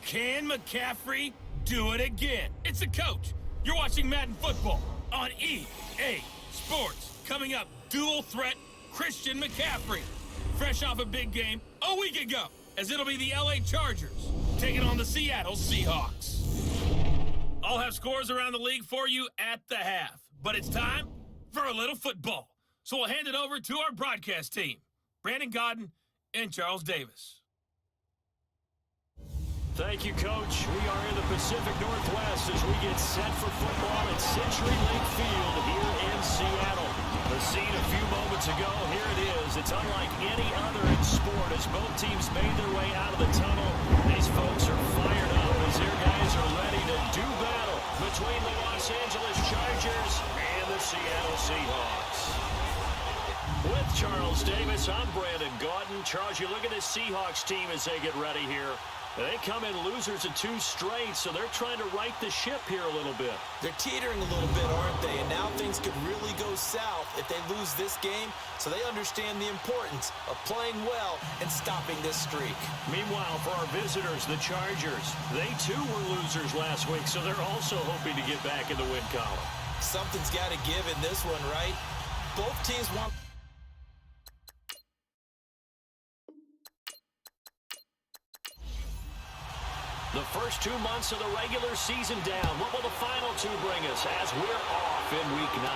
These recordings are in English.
Can McCaffrey do it again? It's the coach. You're watching Madden Football on EA Sports. Coming up, dual threat Christian McCaffrey. Fresh off a big game a week ago, as it'll be the LA Chargers taking on the Seattle Seahawks. I'll have scores around the league for you at the half, but it's time for a little football. So we'll hand it over to our broadcast team, Brandon Godden and Charles Davis. Thank you, Coach. We are in the Pacific Northwest as we get set for football at CenturyLink Field here in Seattle. The scene a few moments ago, here it is. It's unlike any other in sport as both teams made their way out of the tunnel. These folks are fired up as their guys are ready to do battle between the Los Angeles Chargers and the Seattle Seahawks. With Charles Davis, I'm Brandon Godden. Charles, you look at this Seahawks team as they get ready here. They come in losers of 2 straight, so they're trying to right the ship here a little bit. They're teetering a little bit, aren't they? And now things could really go south if they lose this game, so they understand the importance of playing well and stopping this streak. Meanwhile, for our visitors, the Chargers, they too were losers last week, so they're also hoping to get back in the win column. Something's got to give in this one, right? Both teams want... The first 2 months of the regular season down. What will the final 2 bring us as we're off in Week 9?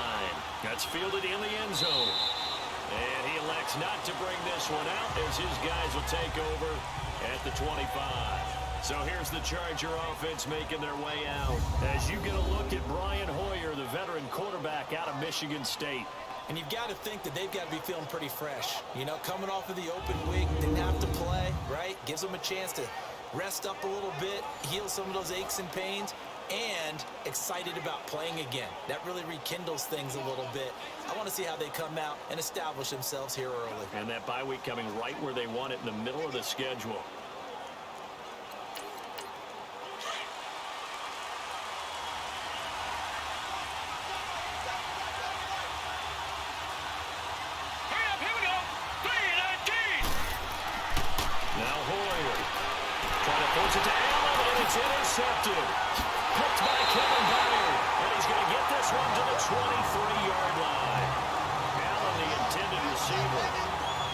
That's fielded in the end zone. And he elects not to bring this one out as his guys will take over at the 25. So here's the Charger offense making their way out. As you get a look at Brian Hoyer, the veteran quarterback out of Michigan State. And you've got to think that they've got to be feeling pretty fresh. You know, coming off of the open week, didn't have to play, right? Gives them a chance to rest up a little bit, heal some of those aches and pains, and excited about playing again. That really rekindles things a little bit. I want to see how they come out and establish themselves here early. And that bye week coming right where they want it in the middle of the schedule. Intercepted. Picked by Kevin Byard. And he's going to get this one to the 23-yard line. Allen, the intended receiver.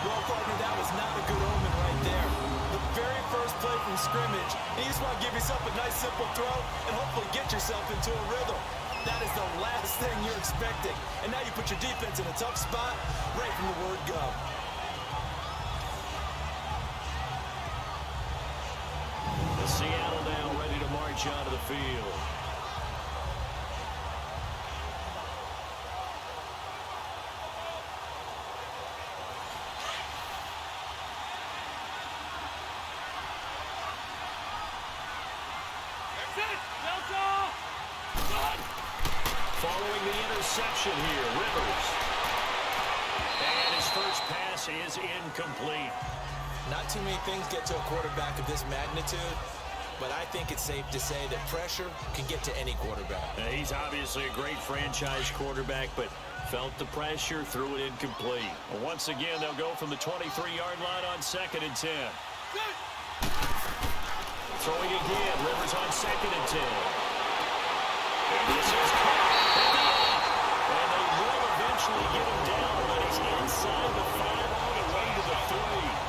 Well, partner, that was not a good omen right there. The very first play from scrimmage, you just want to give yourself a nice, simple throw and hopefully get yourself into a rhythm. That is the last thing you're expecting. And now you put your defense in a tough spot right from the word go. Seattle now ready to march onto the field. Following the interception here, Rivers. And his first pass is incomplete. Not too many things get to a quarterback of this magnitude, but I think it's safe to say that pressure can get to any quarterback. He's obviously a great franchise quarterback, but felt the pressure, threw it incomplete. Once again, they'll go from the 23-yard line on 2nd and 10. Throwing again, Rivers on 2nd and 10. And this is caught at the end. And they will eventually get him down, but he's inside the 5 on the way to the 3.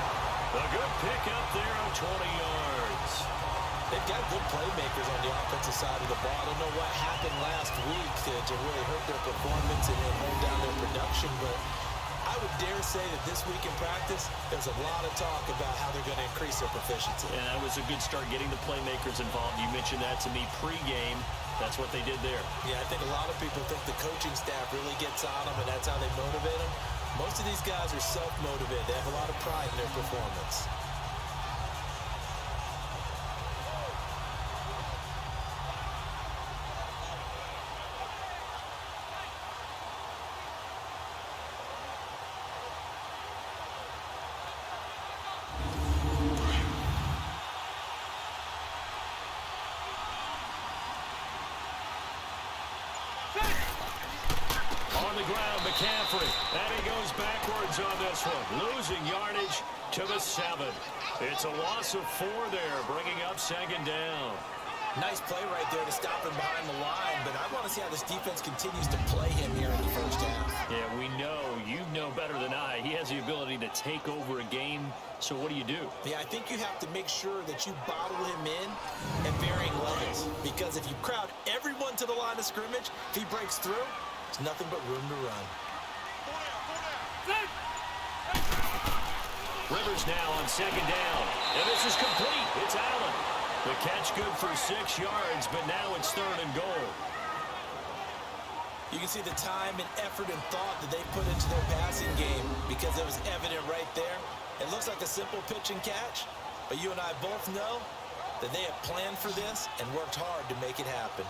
A good pick up there on 20 yards. They've got good playmakers on the offensive side of the ball. I don't know what happened last week to really hurt their performance and hold down their production, but I would dare say that this week in practice, there's a lot of talk about how they're going to increase their proficiency. Yeah, that was a good start getting the playmakers involved. You mentioned that to me pregame. That's what they did there. Yeah, I think a lot of people think the coaching staff really gets on them, and that's how they motivate them. Most of these guys are self-motivated. They have a lot of pride in their performance. On the ground, McCaffrey. And he goes backwards downs on this one, losing yardage to the 7. It's a loss of 4 there, bringing up 2nd down. Nice play right there to stop him behind the line, but I want to see how this defense continues to play him here in the first half. Yeah, we know. You know better than I. He has the ability to take over a game, so what do? Yeah, I think you have to make sure that you bottle him in at varying levels, because if you crowd everyone to the line of scrimmage, if he breaks through, there's nothing but room to run. Rivers now on 2nd down, and this is complete. It's Allen. The catch good for 6 yards, but now it's 3rd and goal. You can see the time and effort and thought that they put into their passing game because it was evident right there. It looks like a simple pitch and catch, but you and I both know that they have planned for this and worked hard to make it happen.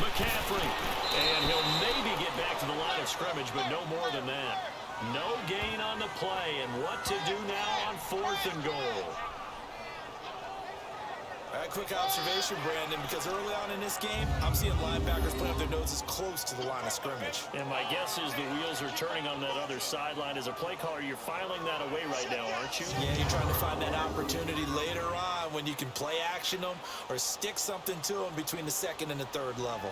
McCaffrey, and he'll maybe get back to the line of scrimmage, but no more than that. No gain on the play, and what to do now on 4th and goal. All right, quick observation, Brandon, because early on in this game, I'm seeing linebackers put up their noses close to the line of scrimmage. And my guess is the wheels are turning on that other sideline. As a play caller, you're filing that away right now, aren't you? Yeah, you're trying to find that opportunity later on when you can play action them or stick something to them between the 2nd and the 3rd level.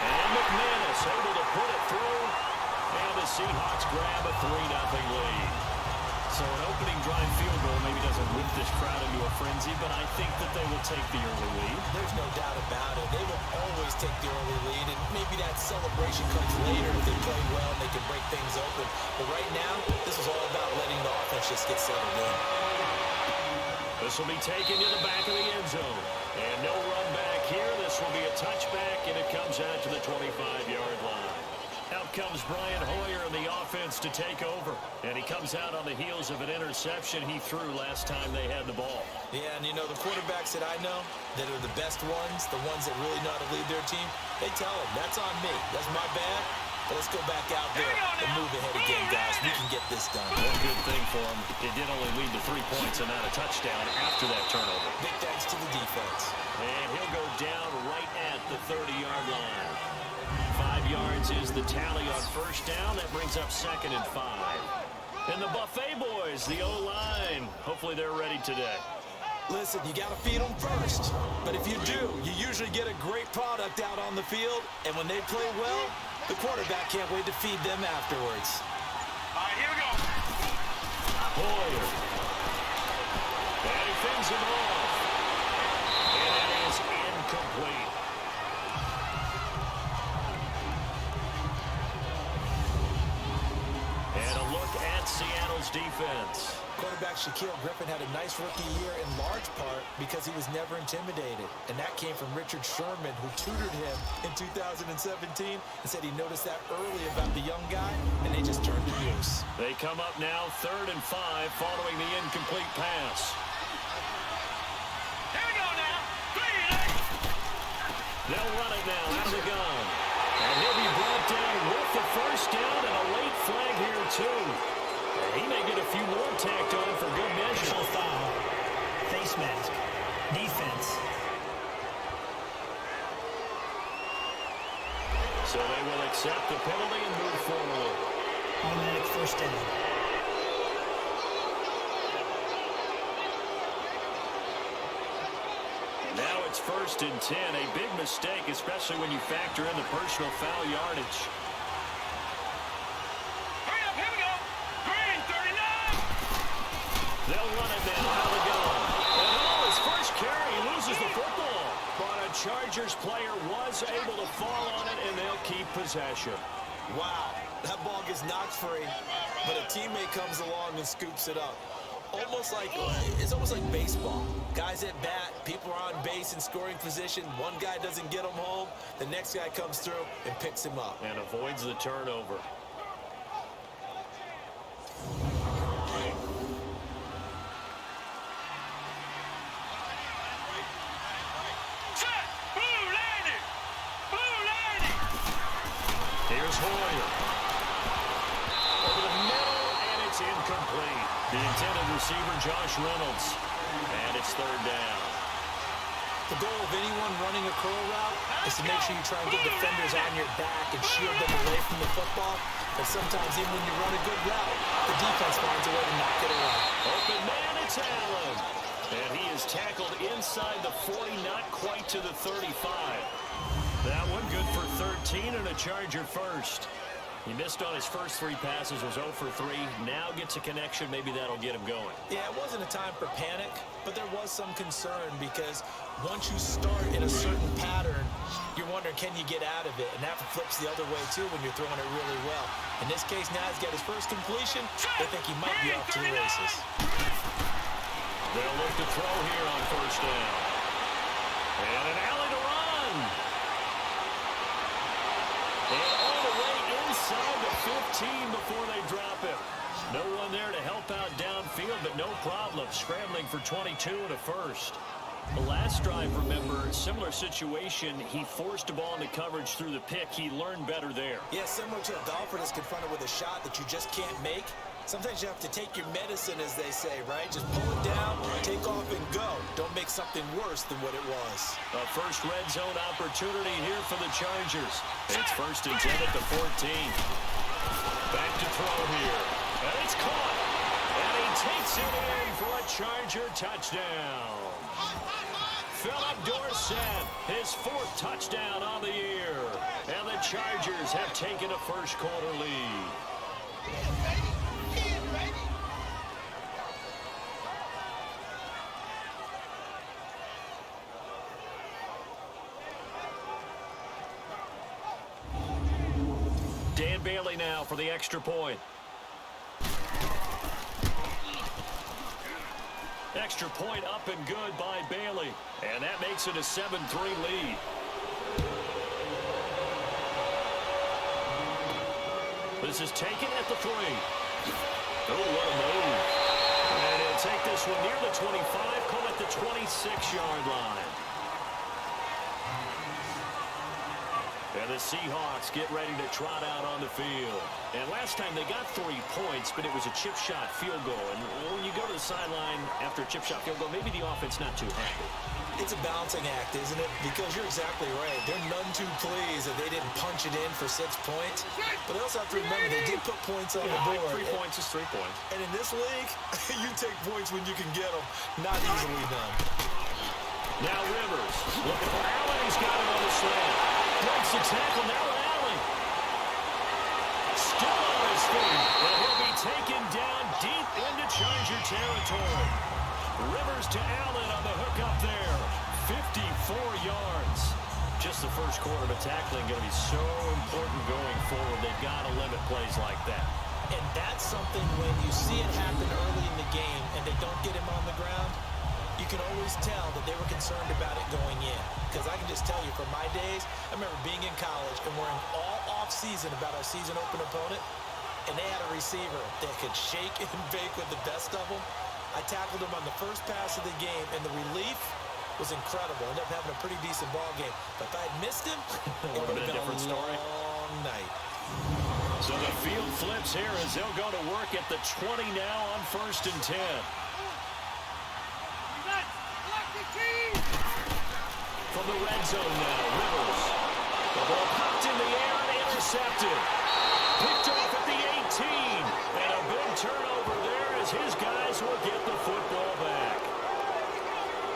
And McManus able to put it through, and the Seahawks grab a 3-0 lead. So an opening drive field goal maybe doesn't whip this crowd into a frenzy, but I think that they will take the early lead. There's no doubt about it. They will always take the early lead, and maybe that celebration comes later if they play well and they can break things open. But right now, this is all about letting the offense just get settled in. This will be taken to the back of the end zone. And no run back here. This will be a touchback, and it comes out to the 25-yard line. Out comes Brian Hoyer in the offense to take over. And he comes out on the heels of an interception he threw last time they had the ball. Yeah, and you know, the quarterbacks that I know that are the best ones, the ones that really know how to lead their team, they tell them, that's on me. That's my bad. But let's go back out there and move ahead again, guys. We can get this done. One good thing for him, it did only lead to 3 points and not a touchdown after that turnover. Big thanks to the defense. And he'll go down right at the 30-yard line. 5 yards is the tally on 1st down. That brings up 2nd and 5. And the Buffet boys, the O-line, hopefully they're ready today. Listen, you got to feed them first. But if you do, you usually get a great product out on the field. And when they play well, the quarterback can't wait to feed them afterwards. All right, here we go. Hoyer. And he fends him off. And that is incomplete. And a look at Seattle's defense. Quarterback Shaquille Griffin had a nice rookie year in large part because he was never intimidated. And that came from Richard Sherman, who tutored him in 2017 and said he noticed that early about the young guy, and they just turned him loose. They come up now 3rd and 5 following the incomplete pass. Here we go now. 3 and 8. They'll run it now out of the gun. And he'll be brought down with the 1st down and a late flag here too. He may get a few more tacked on for good measure. Foul. Face mask. Defense. So they will accept the penalty and move forward. Automatic 1st down. Now it's 1st and 10. A big mistake, especially when you factor in the personal foul yardage. They'll run it now out of the gun. And on his first carry, he loses the football. But a Chargers player was able to fall on it, and they'll keep possession. Wow, that ball gets knocked free, but a teammate comes along and scoops it up. It's almost like baseball. Guys at bat, people are on base in scoring position. One guy doesn't get him home. The next guy comes through and picks him up. And avoids the turnover. Hoyer. Over the middle, and it's incomplete. The intended receiver, Josh Reynolds. And it's third down. The goal of anyone running a curl route is to make sure you try and get defenders on your back and shield them away from the football. But sometimes even when you run a good route, the defense finds a way to knock it away. Open man, it's Allen. And he is tackled inside the 40, not quite to the 35. That one good for 13 and a Charger first. He missed on his first 3 passes, was 0 for 3. Now gets a connection. Maybe that'll get him going. Yeah, it wasn't a time for panic, but there was some concern because once you start in a certain pattern, you're wondering, can you get out of it? And that flips the other way, too, when you're throwing it really well. In this case, now he's got his first completion. They think he might be off to the races. They'll look to throw here on first down. And an alley to run. And all the way inside the 15 before they drop him. No one there to help out downfield, but no problem. Scrambling for 22 and a first. The last drive, remember, similar situation. He forced a ball into coverage through the pick. He learned better there. Yeah, similar to a golfer that's confronted with a shot that you just can't make. Sometimes you have to take your medicine, as they say, right? Just pull it down, take off, and go. Don't make something worse than what it was. A first red zone opportunity here for the Chargers. It's first and 10 at the 14. Back to throw here. And it's caught. And he takes it in for a Charger touchdown. Philip Dorsett, his 4th touchdown on the year. And the Chargers have taken a first quarter lead. Dan Bailey now for the extra point. Extra point up and good by Bailey. And that makes it a 7-3 lead. This is taken at the 3. Oh, what a move. And he'll take this one near the 25, call it the 26-yard line. And the Seahawks get ready to trot out on the field. And last time they got 3 points, but it was a chip shot field goal. And when you go to the sideline after a chip shot field goal, maybe the offense not too happy. It's a balancing act, isn't it? Because you're exactly right. They're none too pleased that they didn't punch it in for 6 points. But they also have to remember they did put points on the board. 3 points is 3 points. And in this league, you take points when you can get them. Not easily done. Now Rivers looking for Allen. He's got him on the slant. Breaks the tackle. Now Allen. Still on his feet. And he'll be taken down deep into Charger territory. Rivers to Allen on the hook up there. 54 yards. Just the first quarter, but tackling going to be so important going forward. They've got to limit plays like that. And that's something when you see it happen early in the game and they don't get him on the ground, you can always tell that they were concerned about it going in. Because I can just tell you, from my days, I remember being in college and worrying all off-season about our season-open opponent, and they had a receiver that could shake and bake with the best of them. I tackled him on the first pass of the game, and the relief was incredible. Ended up having a pretty decent ball game. But if I had missed him, it would have been a different story. Long night. So the field flips here as they'll go to work at the 20 now on first and 10. From the red zone now, Rivers. The ball popped in the air and intercepted. Picked off at the 18. And a big turnover there as his guys will get the football back.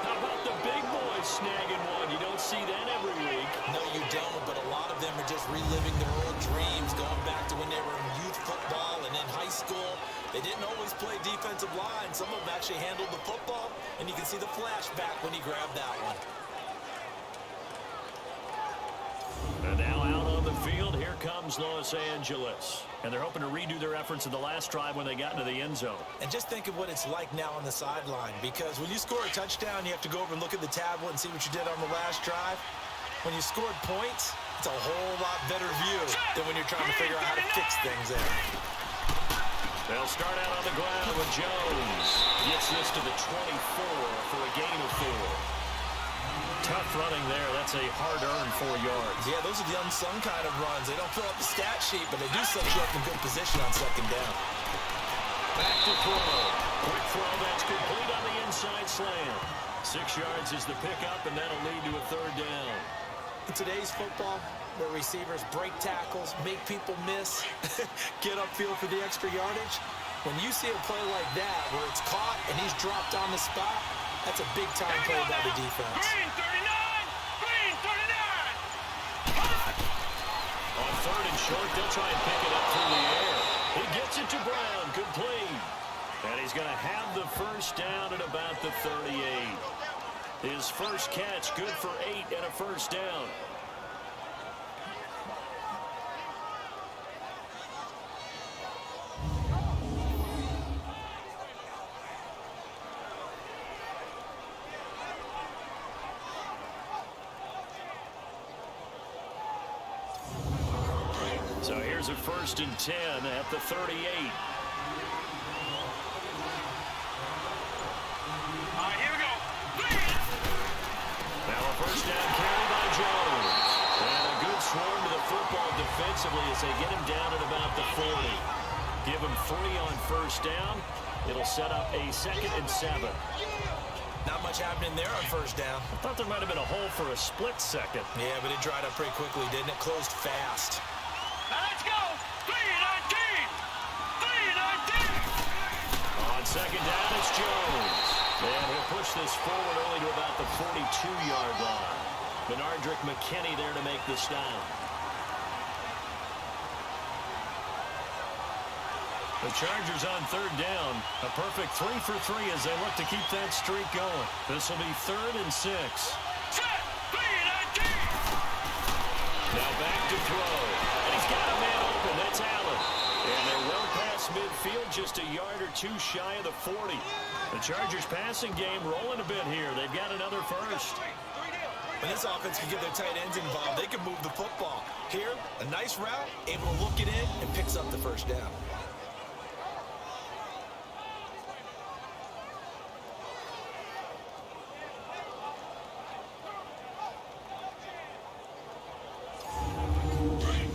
How about the big boys snagging one? You don't see that every week. No, you don't, but a lot of them are just reliving their old dreams, going back to when they were in youth football and in high school. They didn't always play defensive line. Some of them actually handled the football, and you can see the flashback when he grabbed that one. And now out on the field, here comes Los Angeles. And they're hoping to redo their efforts in the last drive when they got into the end zone. And just think of what it's like now on the sideline, because when you score a touchdown, you have to go over and look at the tablet and see what you did on the last drive. When you scored points, it's a whole lot better view than when you're trying to figure out how to fix things there. They'll start out on the ground with Jones. Gets this to the 24 for a gain of 4. Tough running there. That's a hard-earned 4 yards. Yeah, those are the unsung kind of runs. They don't fill up the stat sheet, but they do set you up in good position on second down. Back to throw. Quick throw that's complete on the inside slant. 6 yards is the pickup, and that'll lead to a third down. In today's football, where receivers break tackles, make people miss, get upfield for the extra yardage, when you see a play like that where it's caught and he's dropped on the spot, that's a big-time play by the defense. Green 39! Green 39! On third and short, they'll try and pick it up through the air. He gets it to Brown, complete. And he's going to have the first down at about the 38. His first catch, good for 8 and a first down. So here's a 1st and 10 at the 38. First down carry by Jones. And a good swarm to the football defensively as they get him down at about the 40. Give him 3 on first down. It'll set up a 2nd and 7. Not much happening there on first down. I thought there might have been a hole for a split second. Yeah, but it dried up pretty quickly, didn't it? Closed fast. Now let's go! 3-19! 3-19! On second down, it's Jones. And he'll push this forward only to about the 42-yard line. Benardrick McKinney there to make the stop. The Chargers on third down. A perfect 3 for 3 as they look to keep that streak going. This will be 3rd and 6. Set! 3-19! Now back to throw. And he's got a man open. That's Allen. And they're well past midfield, just a yard or 2 shy of the 40. The Chargers passing game rolling a bit here. They've got another first. When this offense can get their tight ends involved, they can move the football. Here, a nice route, able to look it in, and picks up the first down.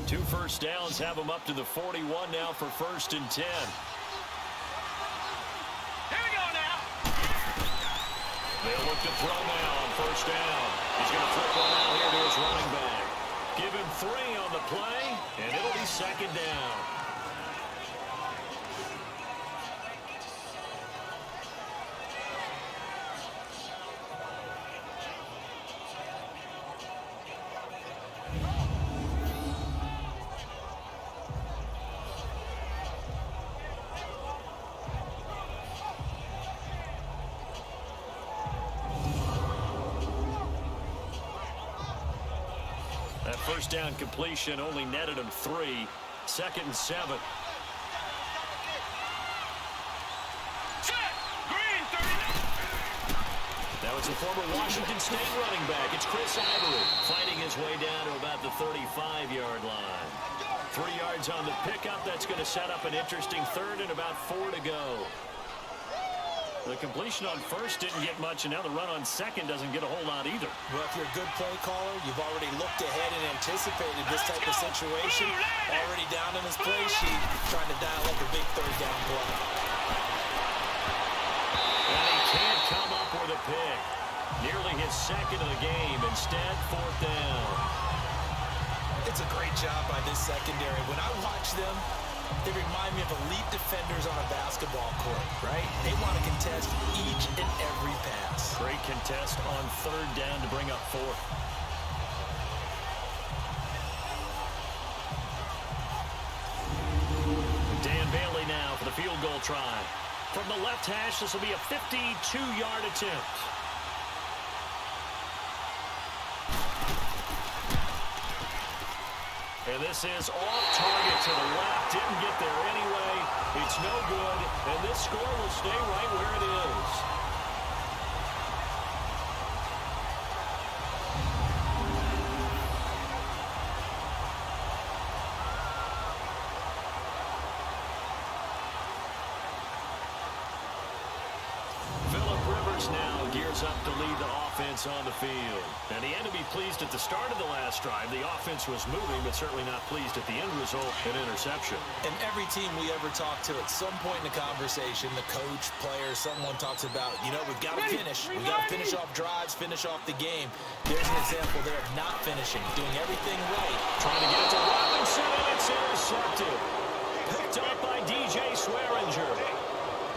Two first downs have them up to the 41 now for 1st and 10. They'll look to throw now on first down. He's going to flip one out here to his running back. Give him 3 on the play, and it'll be 2nd down. First down completion only netted him 3. 2nd and 7. Now it's a former Washington State running back. It's Chris Ivory fighting his way down to about the 35-yard line. 3 yards on the pickup. That's going to set up an interesting 3rd and about 4 to go. The completion on first didn't get much, and now the run on second doesn't get a whole lot either. Well, if you're a good play caller, you've already looked ahead and anticipated this type of situation. Already down in his play sheet, trying to dial up a big third down play. And he can't come up with a pick. Nearly his 2nd of the game. Instead, 4th down. It's a great job by this secondary. When I watch them, they remind me of elite defenders on a basketball court, right? They want to contest each and every pass. Great contest on 3rd down to bring up 4th. Dan Bailey now for the field goal try. From the left hash, this will be a 52-yard attempt. And this is off target to the left. Didn't get there anyway. It's no good. And this score will stay right where it is. Phillip Rivers now gears up to lead the offense. offense on the field. And he had to be pleased at the start of the last drive. The offense was moving, but certainly not pleased at the end result, an interception. And every team we ever talk to, at some point in the conversation, the coach, player, someone talks about, you know, we've got to finish. We've got to finish off drives, finish off the game. There's an example there of not finishing, doing everything right. Trying to get it to Robinson, and it's intercepted. Picked up by DJ Swearinger.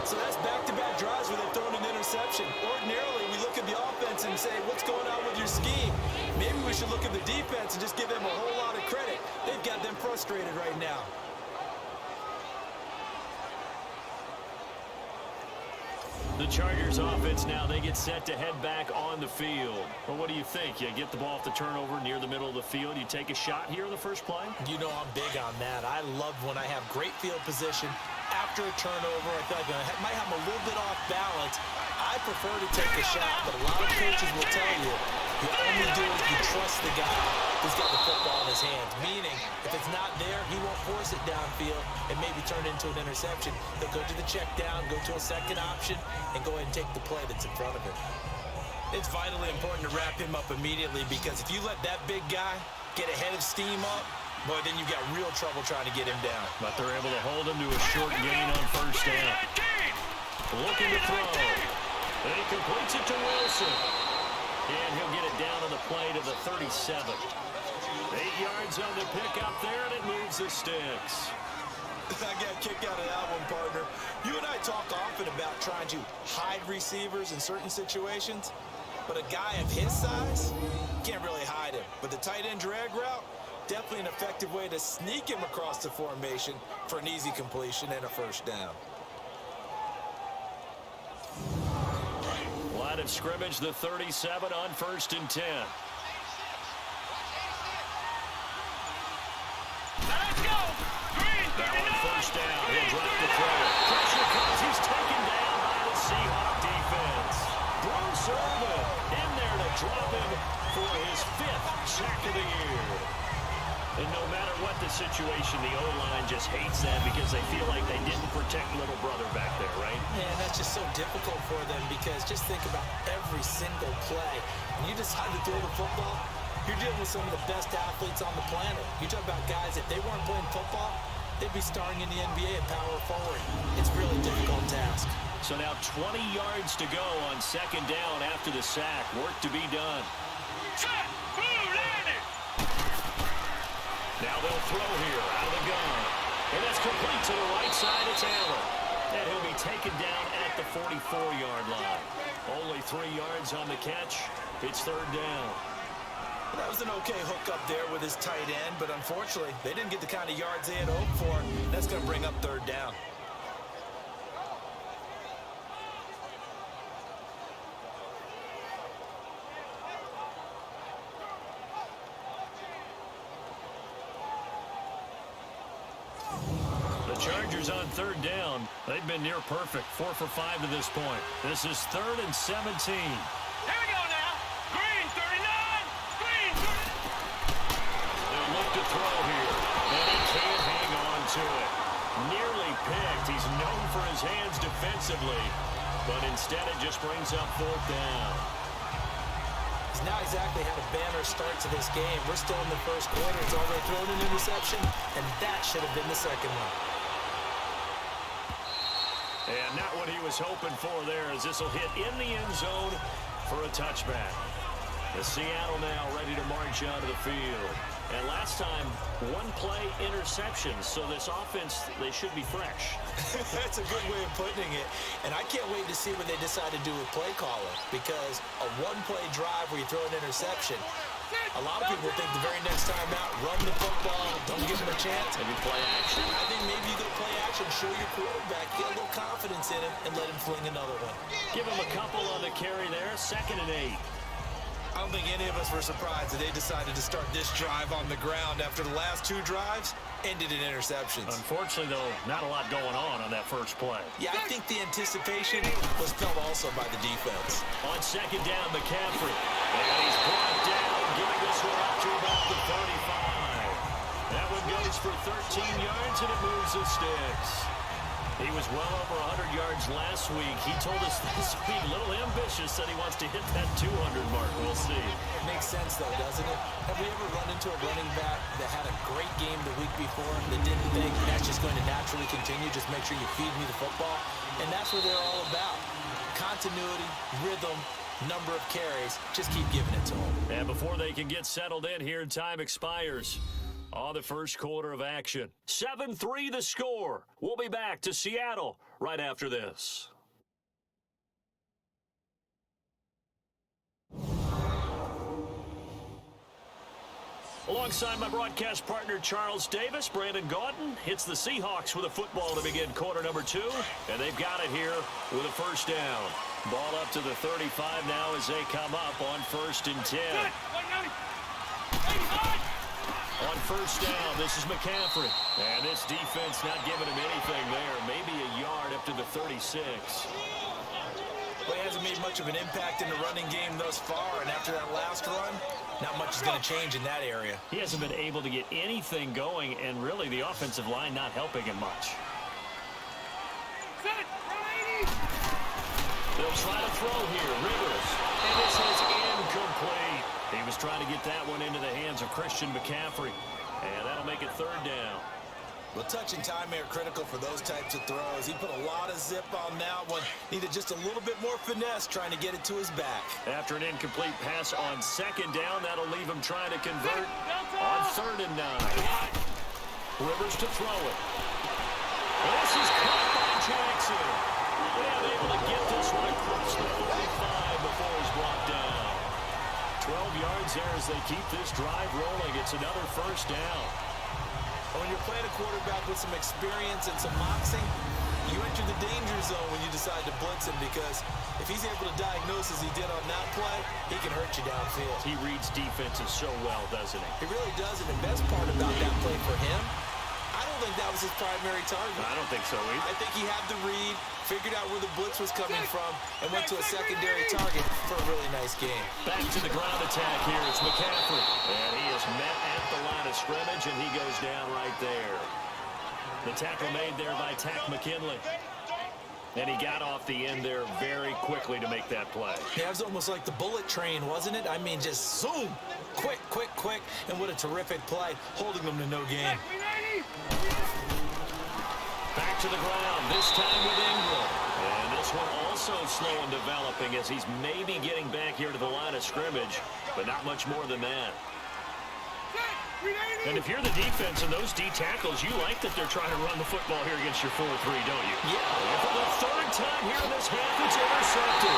So that's back-to-back drives where they've thrown an interception. Ordinarily, we look at the offense and say, what's going on with your scheme? Maybe we should look at the defense and just give them a whole lot of credit. They've got them frustrated right now. The Chargers offense now, they get set to head back on the field. Well, what do you think? You get the ball off the turnover near the middle of the field. You take a shot here in the first play? You know I'm big on that. I love when I have great field position. After a turnover, I feel like I might have a little bit off balance. I prefer to take the shot, but a lot of coaches will tell you only do it if you trust the guy who's got the football in his hands. Meaning, if it's not there, he won't force it downfield and maybe turn it into an interception. He'll go to the check down, go to a second option, and go ahead and take the play that's in front of him. It's vitally important to wrap him up immediately, because if you let that big guy get ahead of steam up, boy, then you've got real trouble trying to get him down. But they're able to hold him to a short gain on first down. Looking to throw. And he completes it to Wilson. And he'll get it down on the play to the 37. 8 yards on the pickup there, and it moves the sticks. I got a kick out of that one, partner. You and I talk often about trying to hide receivers in certain situations, but a guy of his size can't really hide him. But the tight end drag route, definitely an effective way to sneak him across the formation for an easy completion and a first down. Line of scrimmage, the 37 on 1st and 10. Let's go! Green, Now on first down, he'll drop the throw. Pressure comes, he's taken down by the Seahawks defense. Bruce Irvin in there to drop him for his 5th sack of the year. And no matter what the situation, the O-line just hates that because they feel like they didn't protect little brother back there, right? Man, that's just so difficult for them, because just think about every single play. When you decide to throw the football, you're dealing with some of the best athletes on the planet. You talk about guys, if they weren't playing football, they'd be starring in the NBA at power forward. It's a really difficult task. So now 20 yards to go on 2nd down after the sack. Work to be done. Now they'll throw here out of the gun. And that's complete to the right side. It's Allen. And he'll be taken down at the 44-yard line. Only 3 yards on the catch. It's 3rd down. That was an okay hook up there with his tight end, but unfortunately, they didn't get the kind of yards they had hoped for. That's going to bring up 3rd down. Chargers on 3rd down. They've been near perfect. 4 for 5 to this point. This is 3rd and 17. Here we go now. Green, 39. Green, 30. They'll look to throw here. And he can't hang on to it. Nearly picked. He's known for his hands defensively. But instead it just brings up 4th down. He's not exactly had a banner start to this game. We're still in the first quarter. It's already thrown an interception, and that should have been the second one. And not what he was hoping for there, as this will hit in the end zone for a touchback. The Seattle now ready to march onto the field. And last time, 1-play interceptions. So this offense, they should be fresh. That's a good way of putting it. And I can't wait to see what they decide to do with play calling, because a 1-play drive where you throw an interception, a lot of people think the very next time out, run the football, don't give him a chance. Maybe play action. I think maybe you go play action, show your quarterback, get a little confidence in him, and let him fling another one. Give him a couple on the carry there. 2nd and 8. I don't think any of us were surprised that they decided to start this drive on the ground after the last 2 drives ended in interceptions. Unfortunately, though, not a lot going on that first play. Yeah, I think the anticipation was felt also by the defense. On 2nd down, McCaffrey. And he's brought down, getting this one up to about the 35. That one goes for 13 yards, and it moves the sticks. He was well over 100 yards last week. He told us this week, a little ambitious, said he wants to hit that 200 mark. We'll see. Makes sense, though, doesn't it? Have we ever run into a running back that had a great game the week before that didn't think that's just going to naturally continue? Just make sure you feed me the football. And that's what they're all about. Continuity, rhythm, number of carries. Just keep giving it to them. And before they can get settled in here, time expires on the first quarter of action. 7-3 the score. We'll be back to Seattle right after this. Alongside my broadcast partner, Charles Davis, Brandon Gaudin hits the Seahawks with a football to begin quarter number 2, and they've got it here with a first down. Ball up to the 35 now as they come up on 1st and 10. On first down, this is McCaffrey. And this defense not giving him anything there. Maybe a yard up to the 36. Well, he hasn't made much of an impact in the running game thus far, and after that last run, not much is going to change in that area. He hasn't been able to get anything going, and really the offensive line not helping him much. They'll try to throw here. Rivers. And this is incomplete. He was trying to get that one into the hands of Christian McCaffrey. And that'll make it 3rd down. Well, touch and time are critical for those types of throws. He put a lot of zip on that one. Needed just a little bit more finesse trying to get it to his back. After an incomplete pass on 2nd down, that'll leave him trying to convert on 3rd and 9. Rivers to throw it. This is caught by Jackson. And able to get this one across the 45 before he's brought down. 12 yards there as they keep this drive rolling. It's another first down. When you're playing a quarterback with some experience and some moxing, you enter the danger zone when you decide to blitz him, because if he's able to diagnose as he did on that play, he can hurt you downfield. He reads defenses so well, doesn't he? He really does, and the best part about that play for him, I don't think that was his primary target. I don't think so either. I think he had the read, figured out where the blitz was coming from, and went to a secondary target for a really nice game. Back to the ground attack here. It's McCaffrey. And he is met at the line of scrimmage, and he goes down right there. The tackle made there by Tack McKinley. And he got off the end there very quickly to make that play. Yeah, it was almost like the bullet train, wasn't it? I mean, just zoom. Quick, quick, quick. And what a terrific play, holding them to no gain. Back to the ground, this time with Ingram. And this one also slow in developing as he's maybe getting back here to the line of scrimmage, but not much more than that. And if you're the defense and those D tackles, you like that they're trying to run the football here against your 4-3, don't you? Yeah. And for the 3rd time here in this half, it's intercepted.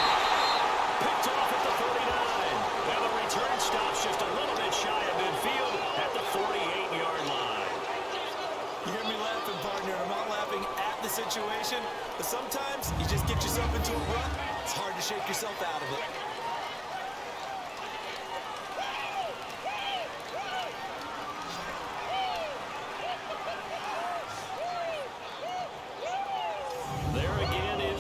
Picked off at the 49. Now the return stops just a little bit shy of midfield at the 48-yard line. You hear me laughing, partner. I'm not laughing at the situation, but sometimes you just get yourself into a rut. It's hard to shake yourself out of it.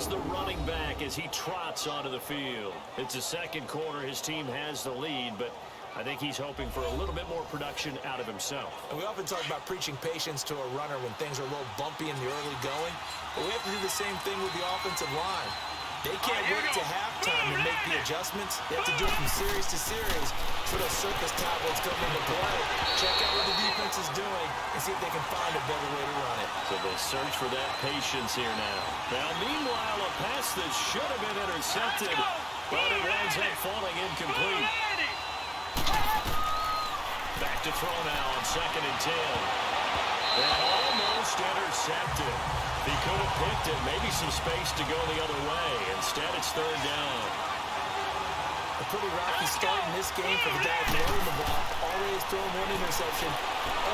The running back as he trots onto the field. It's the 2nd quarter. His team has the lead, but I think he's hoping for a little bit more production out of himself. And we often talk about preaching patience to a runner when things are a little bumpy in the early going, but we have to do the same thing with the offensive line. They can't wait to halftime and make the adjustments. They have to do it from series to series. So those surface tablets come into play. Check out what the defense is doing and see if they can find a better way to run it. So they'll search for that patience here now. Now, meanwhile, a pass that should have been intercepted, but it winds up falling incomplete. Back to throw now on 2nd and 10. And almost intercepted. He could have picked it, maybe some space to go the other way. Instead, it's 3rd down. A pretty rocky start in this game for the guy throwing the ball. Already has thrown 1 interception.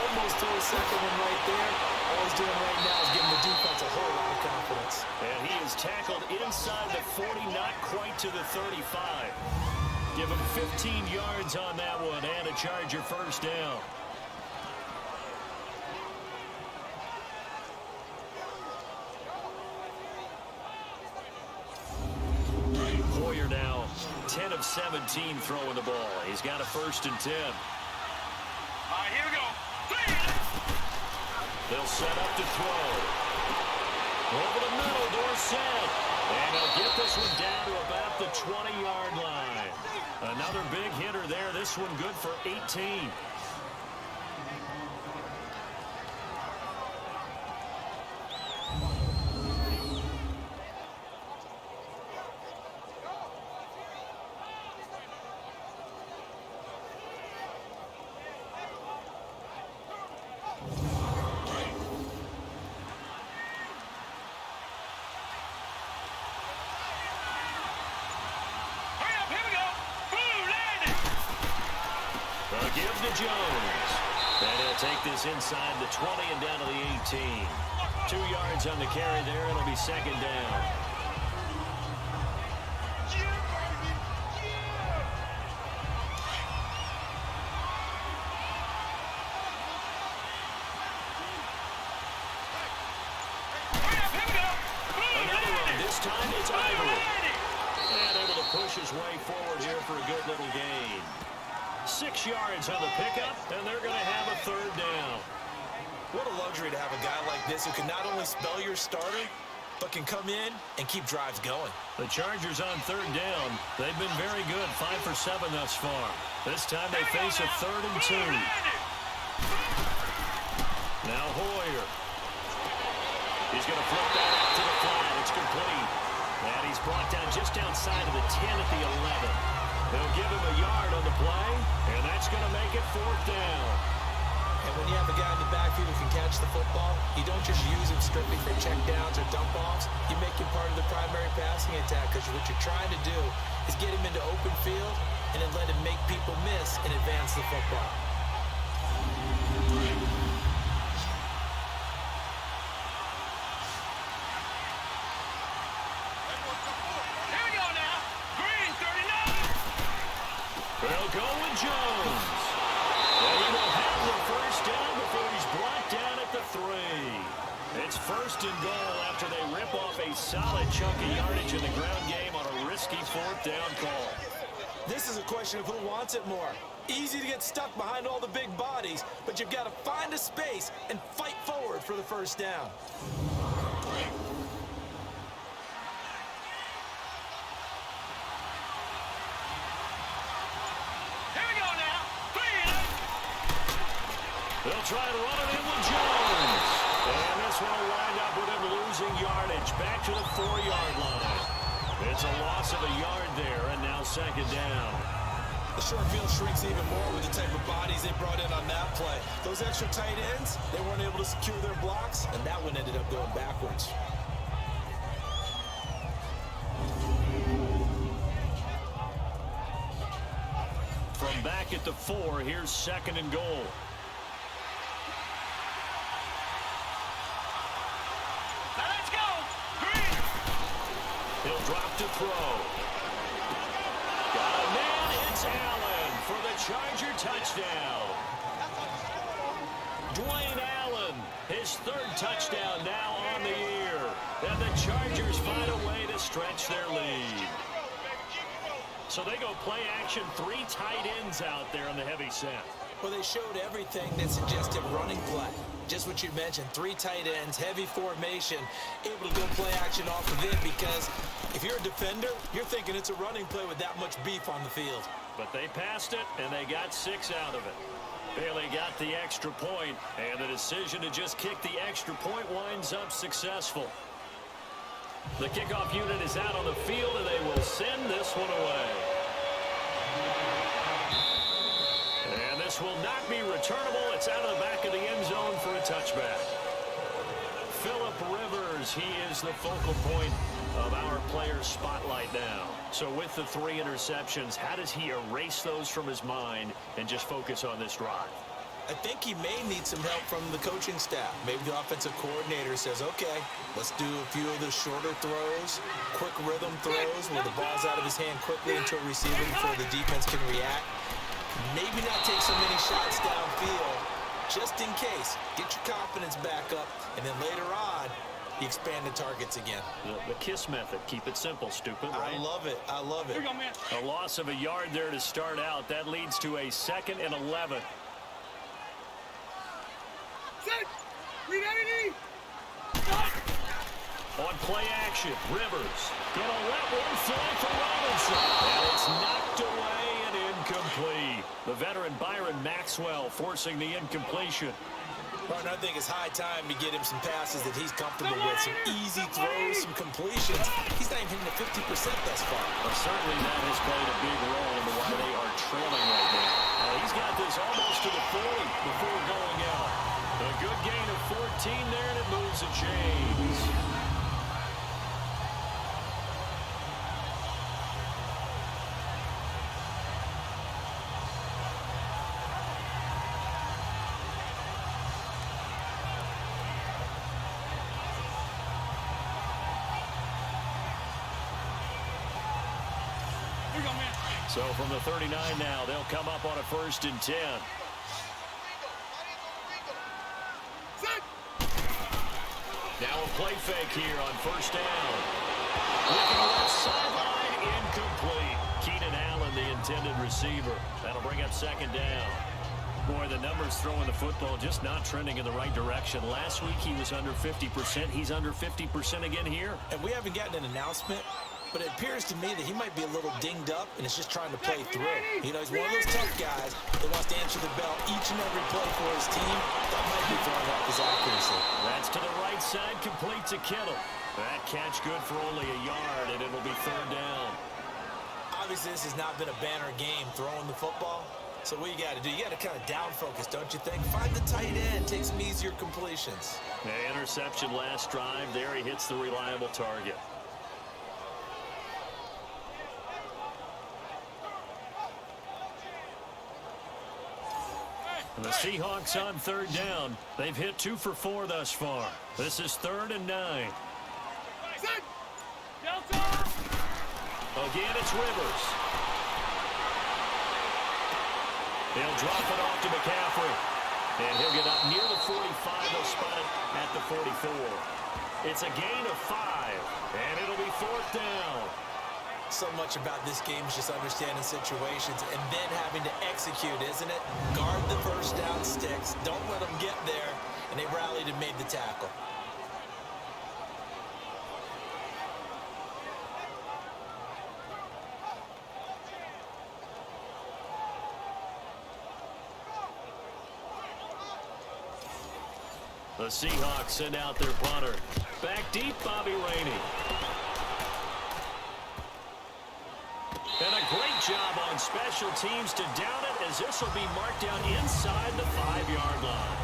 Almost threw a 2nd one right there. All he's doing right now is giving the defense a whole lot of confidence. And he is tackled inside the 40, not quite to the 35. Give him 15 yards on that one and a Charger first down. Hoyer now 10 of 17 throwing the ball. He's got a 1st and 10. All right, here we go. They'll set up to throw. Over the middle, Dorsett. And he'll get this one down to about the 20-yard line. Another big hitter there. This one good for 18. Give to Jones. And he'll take this inside the 20 and down to the 18. 2 yards on the carry there. It'll be second down. Another one. This time it's Ivory. And able to push his way forward here for a good little gain. 6 yards on the pickup, and they're going to have a third down. What a luxury to have a guy like this who can not only spell your starter, but can come in and keep drives going. The Chargers on third down. They've been very good, 5 for 7 thus far. This time they face a 3rd and 2. Now Hoyer. He's going to flip that out to the flat. It's complete. And he's brought down just outside of the 10 at the 11. They'll give him a yard on the play, and that's going to make it 4th down. And when you have a guy in the backfield who can catch the football, you don't just use him strictly for checkdowns or dump-offs. You make him part of the primary passing attack, because what you're trying to do is get him into open field and then let him make people miss and advance the football. They'll go with Jones. And he will have the first down before he's brought down at the 3. It's 1st and goal after they rip off a solid chunk of yardage in the ground game on a risky 4th down call. This is a question of who wants it more. Easy to get stuck behind all the big bodies, but you've got to find a space and fight forward for the first down. They'll try to run it in with Jones. And this one will wind up with him losing yardage back to the 4-yard line. It's a loss of a yard there, and now second down. The short field shrinks even more with the type of bodies they brought in on that play. Those extra tight ends, they weren't able to secure their blocks, and that one ended up going backwards. From back at the 4, here's 2nd and goal. He'll drop to throw. Got a man. It's Allen for the Charger touchdown. Dwayne Allen, his 3rd touchdown now on the year. And the Chargers find a way to stretch their lead. So they go play action, 3 tight ends out there on the heavy set. Well, they showed everything that suggested running play. Just what you mentioned, 3 tight ends, heavy formation, able to go play action off of it, because if you're a defender, you're thinking it's a running play with that much beef on the field. But they passed it, and they got 6 out of it. Bailey got the extra point, and the decision to just kick the extra point winds up successful. The kickoff unit is out on the field, and they will send this one away. And this will not be returnable. It's out of the back of the end zone for a touchback. Phillip Rivers, he is the focal point of our player's spotlight now. So with the 3 interceptions, how does he erase those from his mind and just focus on this drive? I think he may need some help from the coaching staff. Maybe the offensive coordinator says, okay, let's do a few of the shorter throws, quick rhythm throws where the ball's out of his hand quickly into a receiver before the defense can react. Maybe not take so many shots downfield, just in case. Get your confidence back up, and then later on, you expand the targets again. The KISS method. Keep it simple, stupid, right? I love it. I love it. Here we go, man. A loss of a yard there to start out. That leads to a 2nd and 11. Set. Read On play action, Rivers gonna let one fly for Robinson. And it's knocked away and incomplete. The veteran Byron Maxwell forcing the incompletion. Partner, I think it's high time to get him some passes that he's comfortable with. Some easy throws, some completions. He's not even hitting the 50% thus far. Well, certainly that has played a big role in why they are trailing right now. He's got this almost to the 40 before going out. A good gain of 14 there, and it moves the chains. So from the 39 now, they'll come up on a 1st and 10. Now a play fake here on 1st down. Looking left sideline, incomplete. Keenan Allen, the intended receiver. That'll bring up 2nd down. Boy, the numbers throwing the football just not trending in the right direction. Last week he was under 50%. He's under 50% again here. And we haven't gotten an announcement, but it appears to me that he might be a little dinged up and is just trying to play through. You know, he's one of those tough guys that wants to answer the bell each and every play for his team. That might be throwing off his accuracy. That's to the right side, complete to Kittle. That catch good for only a yard, and it'll be 3rd down. Obviously, this has not been a banner game throwing the football. So what you got to do, you got to kind of down focus, don't you think? Find the tight end, take some easier completions. Interception last drive. There he hits the reliable target. The Seahawks on 3rd down. They've hit 2 for 4 thus far. This is 3rd and 9. Again, it's Rivers. They'll drop it off to McCaffrey. And he'll get up near the 45. They'll spot it at the 44. It's a gain of 5. And it'll be 4th down. So much about this game is just understanding situations and then having to execute, isn't it? Guard the 1st down sticks. Don't let them get there. And they rallied and made the tackle. The Seahawks send out their punter. Back deep, Bobby Rainey. And a great job on special teams to down it, as this will be marked down inside the 5-yard line.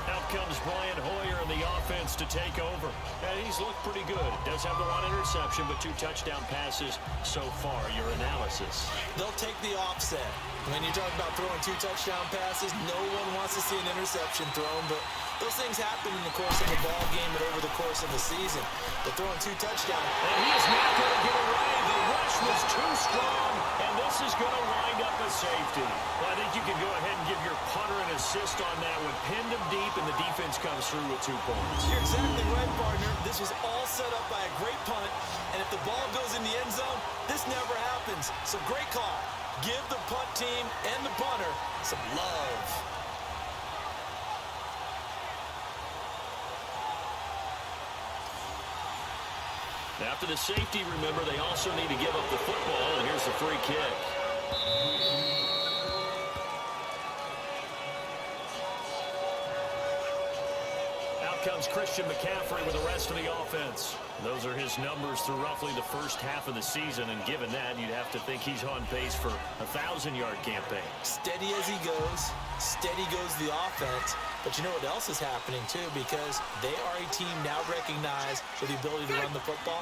Out comes Brian Hoyer in the offense to take over. And he's looked pretty good. Does have the 1 interception, but 2 touchdown passes so far. Your analysis? They'll take the offset. When you're talking about throwing 2 touchdown passes, no one wants to see an interception thrown, but those things happen in the course of a ball game and over the course of the season. But throwing 2 touchdowns. And he is not going to get away. The rush was too strong, and this is going to wind up a safety. Well, I think you can go ahead and give your punter an assist on that one. Pinned him deep, and the defense comes through with 2 points. You're exactly right, partner. This was all set up by a great punt, and if the ball goes in the end zone, this never happens. So great call. Give the punt team and the punter some love. After the safety, remember, they also need to give up the football, and here's the free kick. Out comes Christian McCaffrey with the rest of the offense. Those are his numbers through roughly the first half of the season, and given that, you'd have to think he's on pace for a 1,000-yard campaign. Steady as he goes, steady goes the offense. But you know what else is happening, too, because they are a team now recognized for the ability to run the football.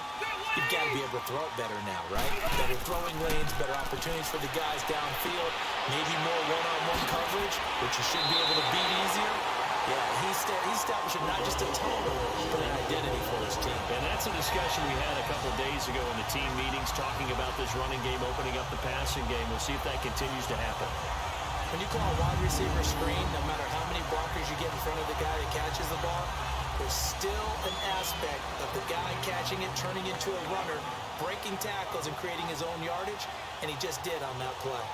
You've got to be able to throw it better now, right? Better throwing lanes, better opportunities for the guys downfield, maybe more one-on-one coverage, which you should be able to beat easier. Yeah, he's establishing not just a tone, but an identity for his team. And that's a discussion we had a couple days ago in the team meetings, talking about this running game, opening up the passing game. We'll see if that continues to happen. When you call a wide receiver screen, no matter how many blockers you get in front of the guy that catches the ball, there's still an aspect of the guy catching it, turning into a runner, breaking tackles and creating his own yardage, and he just did on that play.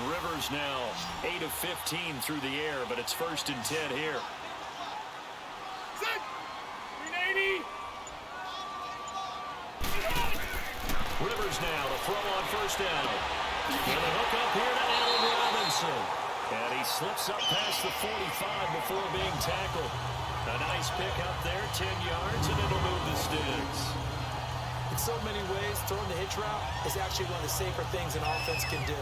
Rivers now 8 of 15 through the air, but it's 1st and 10 here. Rivers now to throw on 1st down. And a hook up here to Allen Robinson. And he slips up past the 45 before being tackled. A nice pick up there, 10 yards, and it'll move the sticks. In so many ways, throwing the hitch route is actually one of the safer things an offense can do.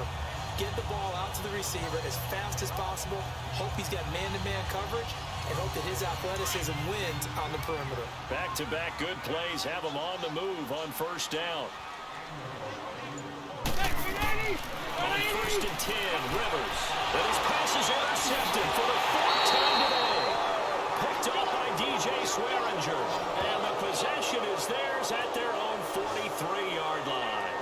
Get the ball out to the receiver as fast as possible, hope he's got man-to-man coverage, and hope that his athleticism wins on the perimeter. Back-to-back good plays have him on the move on 1st down. On 1st and 10, Rivers. But his pass is intercepted for the 4th time today. Picked off by DJ Swearinger. And the possession is theirs at their own 43-yard line.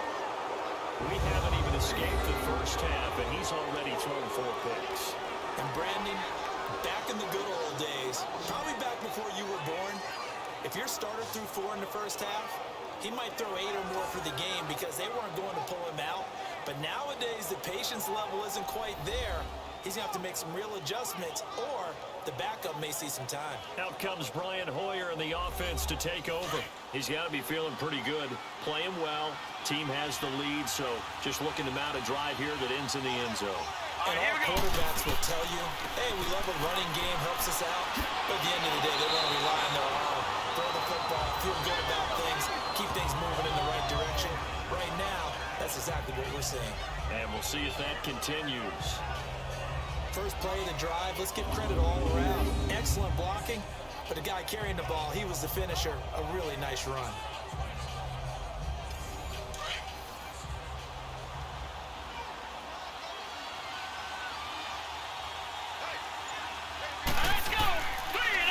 We haven't even escaped the first half, and he's already thrown 4 picks. And Brandon, back in the good old days, probably back before you were born, if your starter threw 4 in the first half, he might throw 8 or more for the game because they weren't going to pull him out. But nowadays, the patience level isn't quite there. He's going to have to make some real adjustments, or the backup may see some time. Out comes Brian Hoyer in the offense to take over. He's got to be feeling pretty good, playing well. Team has the lead, so just looking to mount a drive here that ends in the end zone. And all quarterbacks will tell you, hey, we love a running game, helps us out. But at the end of the day, they want to rely on their arm. Throw the football, feel good about things, keep things moving in the right direction. Right now, that's exactly what we're seeing. And we'll see if that continues. First play of the drive, let's give credit all around. Excellent blocking, but the guy carrying the ball, he was the finisher. A really nice run.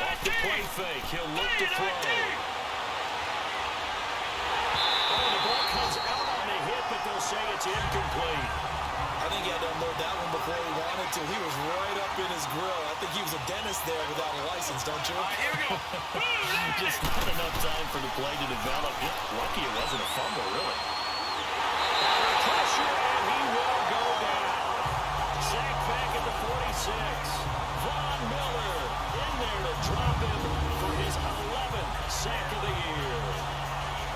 Off the play fake, he'll look to throw. Oh, the ball comes out on the hit, but they'll say it's incomplete. I think he had to unload that one before he wanted to. He was right up in his grill. I think he was a dentist there without a license, don't you? Here we go. Just not enough time for the play to develop. Lucky it wasn't a fumble, really. Under pressure, and he will go down. Sack back at the 46. Von Miller in there to drop him for his 11th sack of the year.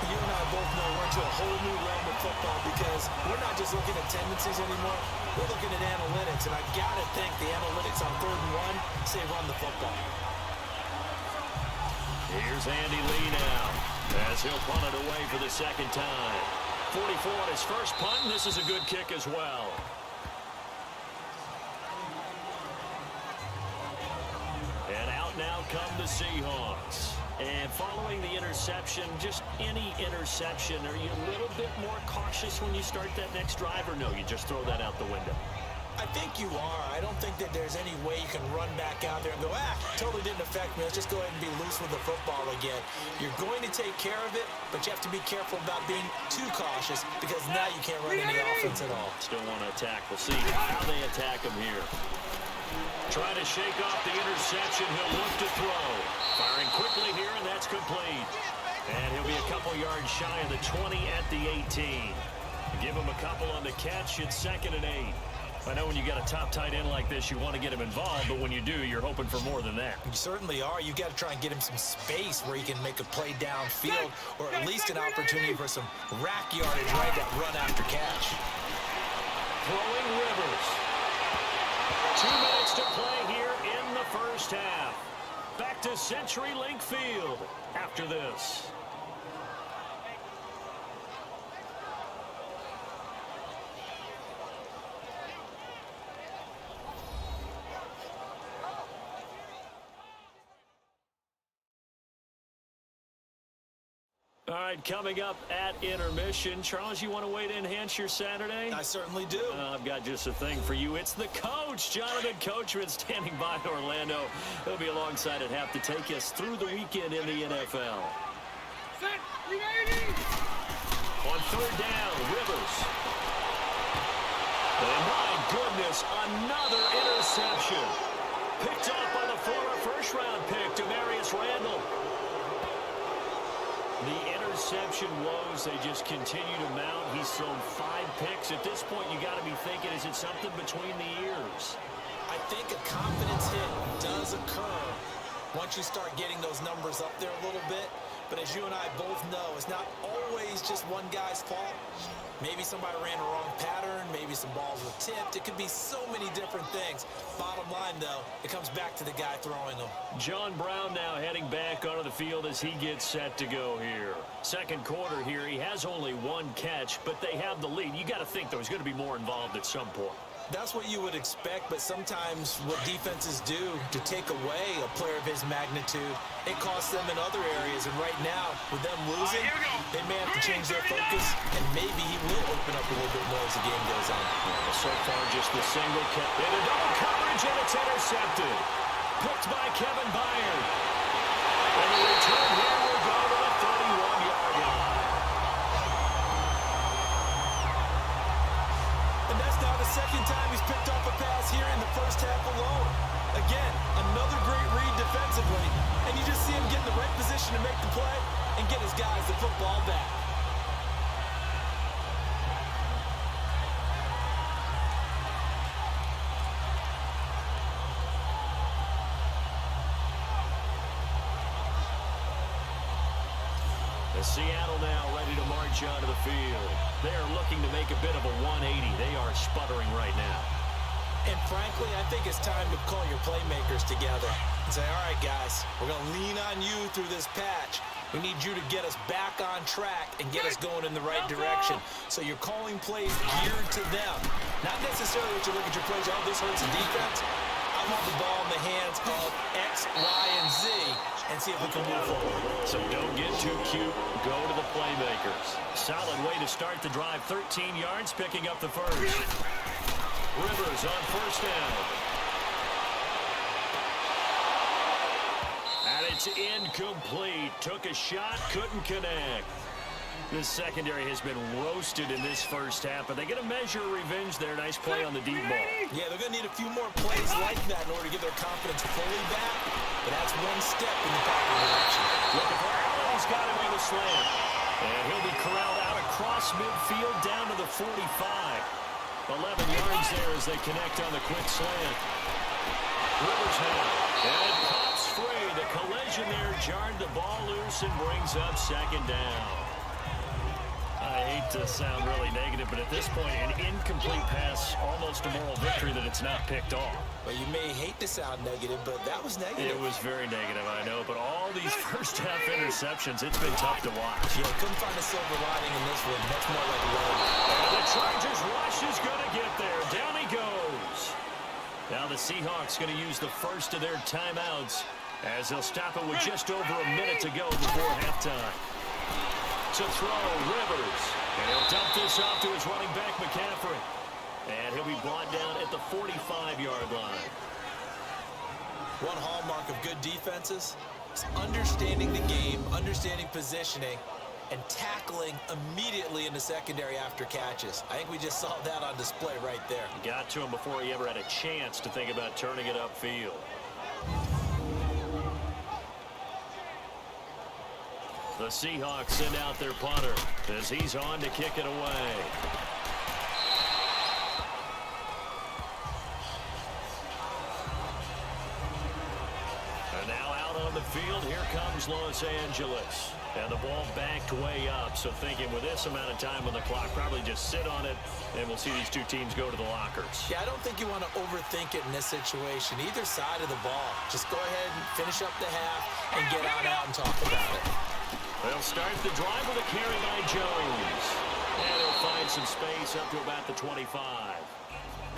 You and I both know we're into a whole new realm of football because we're not just looking at tendencies anymore. We're looking at analytics, and I got to think the analytics on 3rd and 1 say run the football. Here's Andy Lee now as he'll punt it away for the 2nd time. 44 on his first punt, and this is a good kick as well. And out now come the Seahawks. And following the interception, just any interception, are you a little bit more cautious when you start that next drive, or no, you just throw that out the window? I think you are. I don't think that there's any way you can run back out there and go, totally didn't affect me. Let's just go ahead and be loose with the football again. You're going to take care of it, but you have to be careful about being too cautious because now you can't run any offense at all. Still want to attack. We'll see how they attack him here. Trying to shake off the interception. He'll look to throw. Firing quickly here, and that's complete. And he'll be a couple yards shy of the 20 at the 18. Give him a couple on the catch. It's 2nd and 8. I know when you got a top tight end like this, you want to get him involved, but when you do, you're hoping for more than that. You certainly are. You've got to try and get him some space where he can make a play downfield or at least an opportunity for some rack yardage, right, that run after catch. Throwing Rivers. 2 minutes to play here in the first half. Back to CenturyLink Field after this. All right, coming up at intermission. Charles, you want to wait to enhance your Saturday? I certainly do. I've got just a thing for you. It's the coach, Jonathan Coachman, standing by in Orlando. He'll be alongside at half to take us through the weekend in the NFL. Set. Ready. On 3rd down, Rivers. And my goodness, another interception. Picked off by the former first-round pick, Demarius Randall. The interception woes, they just continue to mount. He's thrown 5 picks. At this point, you got to be thinking, is it something between the ears? I think a confidence hit does occur once you start getting those numbers up there a little bit. But as you and I both know, it's not always just one guy's fault. Maybe somebody ran a wrong pattern. Maybe some balls were tipped. It could be so many different things. Bottom line, though, it comes back to the guy throwing them. John Brown now heading back onto the field as he gets set to go here. Second quarter here, he has only 1 catch, but they have the lead. You got to think, though, he's going to be more involved at some point. That's what you would expect, but sometimes what defenses do to take away a player of his magnitude, it costs them in other areas. And right now, with them losing, they may have to change their focus, and maybe he will open up a little bit more as the game goes on. So far, just the single catch. Into double coverage, and it's intercepted. Picked by Kevin Byard. And the return here will go to the 31-yard line. And that's now the second time he's picked up a pass here in the first half alone. Again, another great read defensively. And you just see him get in the right position to make the play and get his guys the football back. Seattle now ready to march onto the field. They are looking to make a bit of a 180. They are sputtering right now. And frankly, I think it's time to call your playmakers together and say, all right, guys, we're going to lean on you through this patch. We need you to get us back on track and get us going in the right direction. So you're calling plays geared to them. Not necessarily what you look at your plays, oh, this hurts the defense. I want the ball in the hands of X, Y, and Z and see if we can move forward. So don't get too cute. Go to the playmakers. Solid way to start the drive. 13 yards, picking up the first. Rivers on first down. And it's incomplete. Took a shot, couldn't connect. This secondary has been roasted in this first half, but they get a measure of revenge there. Nice play on the deep ball. Yeah, they're going to need a few more plays like that in order to get their confidence fully back, but that's one step in the proper direction. Looking for Allen. He's got him on the slant. And he'll be corralled out across midfield down to the 45. 11 yards there as they connect on the quick slant. Rivers now. And it pops free. The collision there jarred the ball loose and brings up second down. I hate to sound really negative, but at this point, an incomplete pass, almost a moral victory that it's not picked off. Well, you may hate to sound negative, but that was negative. It was very negative, I know, but all these first-half interceptions, it's been tough to watch. Yeah, couldn't find a silver lining in this one. Much more like a road. And the Chargers rush is going to get there. Down he goes. Now the Seahawks going to use the first of their timeouts as they'll stop it with just over a minute to go before halftime. To throw, Rivers. And he'll dump this off to his running back, McCaffrey. And he'll be brought down at the 45-yard line. One hallmark of good defenses is understanding the game, understanding positioning, and tackling immediately in the secondary after catches. I think we just saw that on display right there. Got to him before he ever had a chance to think about turning it upfield. The Seahawks send out their punter as he's on to kick it away. And now out on the field, here comes Los Angeles. And the ball backed way up, so thinking with this amount of time on the clock, probably just sit on it, and we'll see these two teams go to the lockers. Yeah, I don't think you want to overthink it in this situation. Either side of the ball. Just go ahead and finish up the half and get on out and talk about it. They'll start the drive with a carry by Jones. And he'll find some space up to about the 25.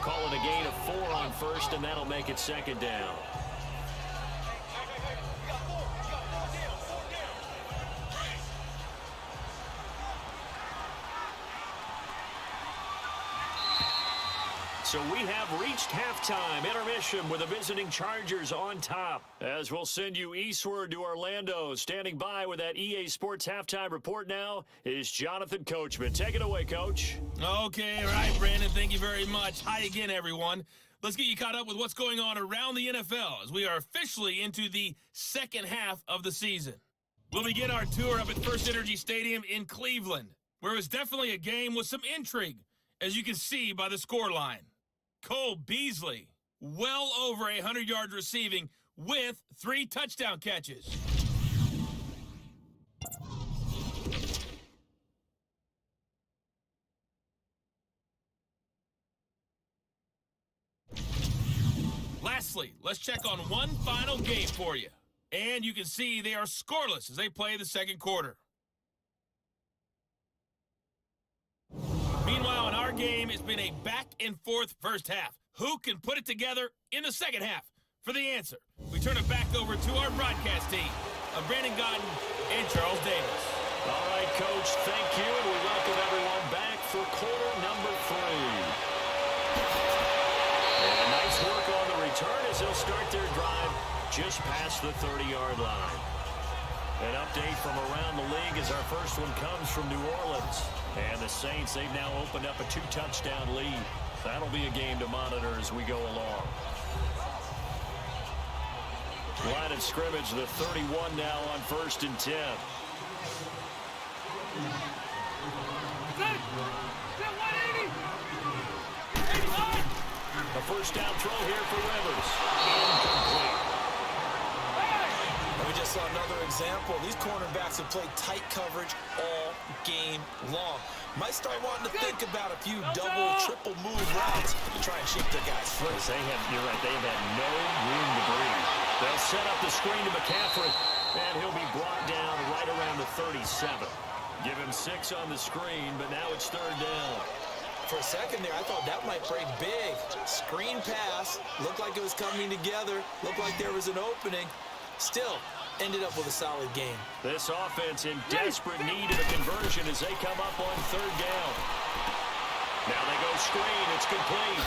Calling a gain of 4 on first, and that'll make it second down. So we have reached halftime intermission with the visiting Chargers on top. As we'll send you eastward to Orlando. Standing by with that EA Sports halftime report now is Jonathan Coachman. Take it away, Coach. Okay, all right, Brandon. Thank you very much. Hi again, everyone. Let's get you caught up with what's going on around the NFL as we are officially into the second half of the season. We'll begin our tour up at First Energy Stadium in Cleveland, where it was definitely a game with some intrigue, as you can see by the scoreline. Cole Beasley, well over 100 yards receiving with 3 touchdown catches. Lastly, let's check on one final game for you. And you can see they are scoreless as they play the second quarter. Meanwhile, in our game, it's been a back-and-forth first half. Who can put it together in the second half? For the answer, we turn it back over to our broadcast team of Brandon Godden and Charles Davis. All right, Coach, thank you, and we welcome everyone back for quarter number 3. And nice work on the return as they'll start their drive just past the 30-yard line. An update from around the league as our first one comes from New Orleans. And the Saints, they've now opened up a 2-touchdown lead. That'll be a game to monitor as we go along. Line of scrimmage, the 31 now on 1st and 10. A first down throw here for Rivers. Incomplete. We just saw another example. These cornerbacks have played tight coverage all game long. Might start wanting to think about a few double, triple move routes to try and shake their guys free. You're right, they've had no room to breathe. They'll set up the screen to McCaffrey, and he'll be brought down right around the 37. Give him 6 on the screen, but now it's 3rd down. For a second there, I thought that might break big. Screen pass, looked like it was coming together, looked like there was an opening. Still, ended up with a solid game. This offense in desperate need of a conversion as they come up on 3rd down. Now they go screen. It's complete.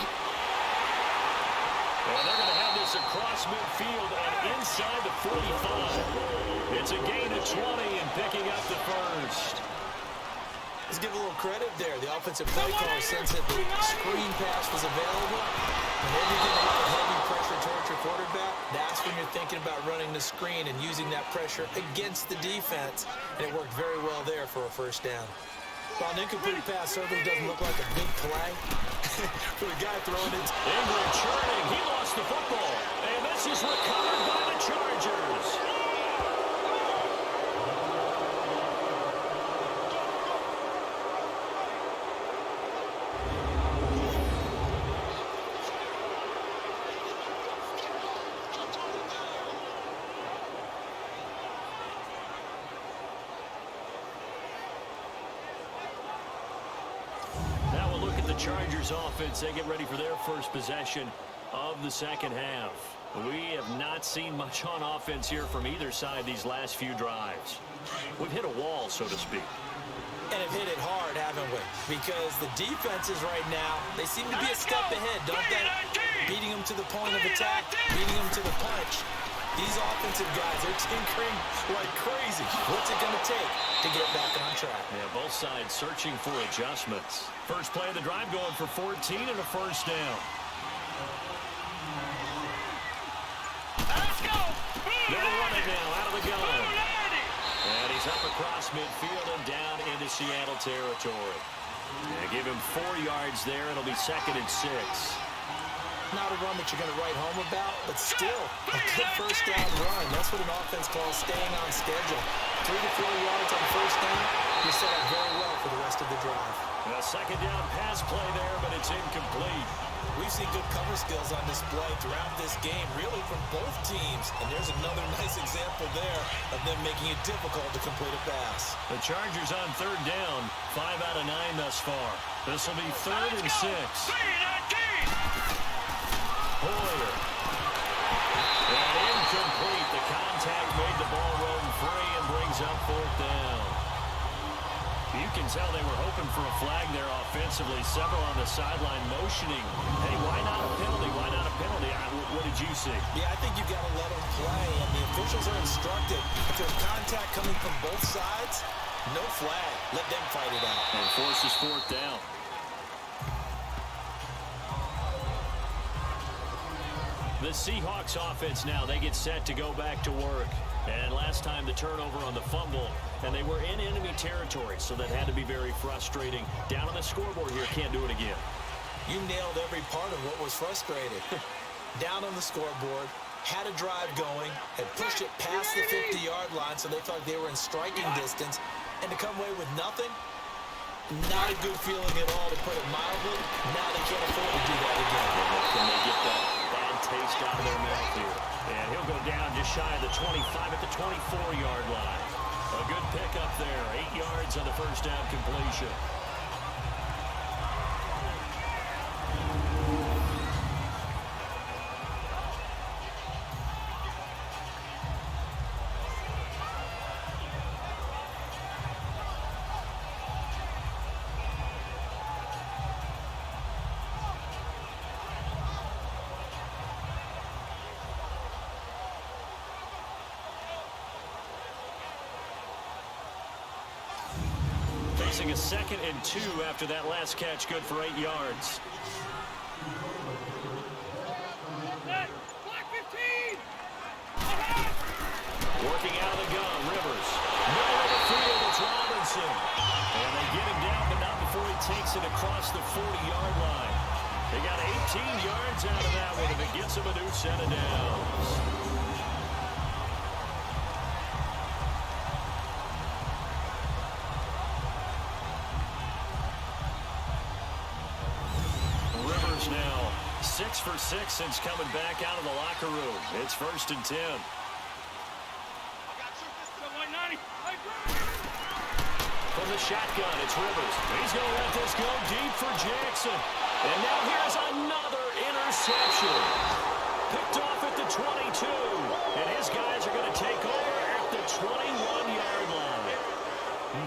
Well, they're going to have this across midfield and inside the 45. It's a gain of 20 and picking up the first. Let's give a little credit there. The offensive play caller sensed that the screen pass was available. Whenever you get a lot of heavy pressure towards your quarterback, that's when you're thinking about running the screen and using that pressure against the defense. And it worked very well there for a first down. While an incomplete pass certainly doesn't look like a big play, for the guy throwing it. Ingram churning. He lost the football. And this is recovered by the Chargers. Chargers offense, they get ready for their first possession of the second half. We have not seen much on offense here from either side these last few drives. We've hit a wall, so to speak. And have hit it hard, haven't we? Because the defenses right now, they seem to be a step ahead, don't they? Beating them to the point of attack, beating them to the punch. These offensive guys, they're tinkering like crazy. What's it going to take to get back on track? Yeah, both sides searching for adjustments. First play of the drive going for 14 and a first down. Let's go! They're running now out of the gun. And he's up across midfield and down into Seattle territory. Give him 4 yards there. It'll be 2nd and 6. Not a run that you're going to write home about, but still a good first down run. That's what an offense calls staying on schedule. 3 to 4 yards on first down, you're set up very well for the rest of the drive. A second down pass play there, but it's incomplete. We've seen good cover skills on display throughout this game, really from both teams. And there's another nice example there of them making it difficult to complete a pass. The Chargers on 3rd down, 5 out of 9 thus far. This will be 3rd and 6. Hoyer. And incomplete. The contact made the ball run free and brings up 4th down. You can tell they were hoping for a flag there offensively. Several on the sideline motioning. Hey, why not a penalty? Why not a penalty? What did you see? Yeah, I think you got to let them play, and the officials are instructed. If there's contact coming from both sides, no flag. Let them fight it out. And forces 4th down. The Seahawks offense now, they get set to go back to work. And last time the turnover on the fumble, and they were in enemy territory, so that had to be very frustrating. Down on the scoreboard here, can't do it again. You nailed every part of what was frustrating. Down on the scoreboard, had a drive going, had pushed it past the 50-yard line so they thought they were in striking distance, and to come away with nothing, not a good feeling at all, to put it mildly. Now they can't afford to do that again. Can they get that bad taste out of their mouth here? And he'll go down just shy of the 25 at the 24-yard line. A good pickup there, 8 yards on the first down completion. Facing a 2nd and 2 after that last catch, good for 8 yards. Working out of the gun, Rivers. Middle of the field, it's Robinson. And they get him down, but not before he takes it across the 40-yard line. They got 18 yards out of that one, and it gets him a new set of downs. Now 6 for 6 since coming back out of the locker room. It's 1st and 10. From the shotgun, it's Rivers. He's going to let this go deep for Jackson. And now here's another interception. Picked off at the 22. And his guys are going to take over at the 21-yard line.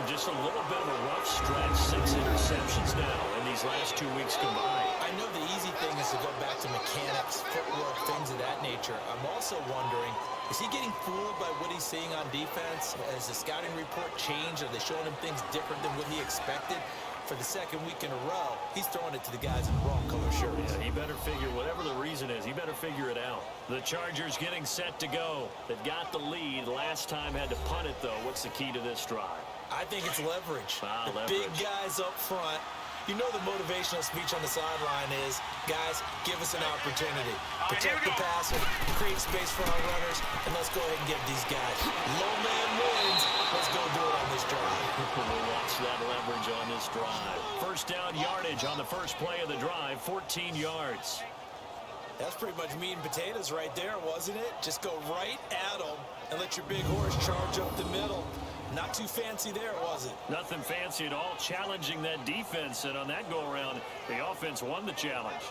Just a little bit of a rough stretch. 6 interceptions now in these last 2 weeks combined. I know the easy thing is to go back to mechanics, footwork, things of that nature. I'm also wondering, is he getting fooled by what he's seeing on defense? Has the scouting report changed? Are they showing him things different than what he expected? For the 2nd week in a row, he's throwing it to the guys in the wrong color shirts. Yeah, he better figure, whatever the reason is, he better figure it out. The Chargers getting set to go. They've got the lead. Last time had to punt it, though. What's the key to this drive? I think it's leverage. Leverage. Big guys up front. You know the motivational speech on the sideline is, guys, give us an opportunity. Protect the passer, create space for our runners, and let's go ahead and get these guys. Low man wins. Let's go do it on this drive. We'll watch that leverage on this drive. First down yardage on the first play of the drive, 14 yards. That's pretty much meat and potatoes right there, wasn't it? Just go right at them and let your big horse charge up the middle. Not too fancy there, was it? Nothing fancy at all, challenging that defense, and on that go-around, the offense won the challenge.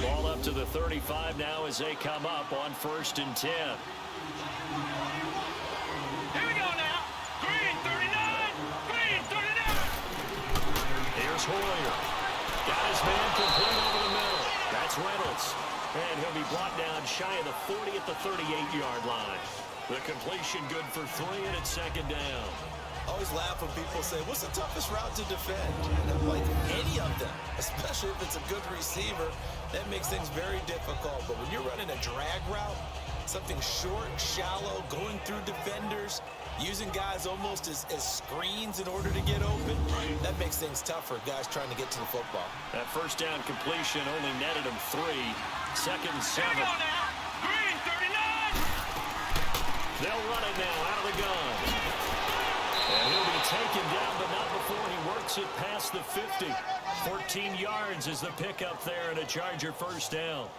Ball up to the 35 now as they come up on 1st and 10. Hoyer got his man complete over the middle. That's Reynolds. And he'll be brought down shy of the 40 at the 38-yard line. The completion good for 3, and it's 2nd down. I always laugh when people say, what's the toughest route to defend? And I'm like, any of them, especially if it's a good receiver. That makes things very difficult. But when you're running a drag route, something short, shallow, going through defenders, using guys almost as screens in order to get open, that makes things tough for guys trying to get to the football. That first down completion only netted him 3. 2nd and 7. They'll run it now out of the gun. And he'll be taken down, but not before he works it past the 50. 14 yards is the pickup there, and a Charger first down.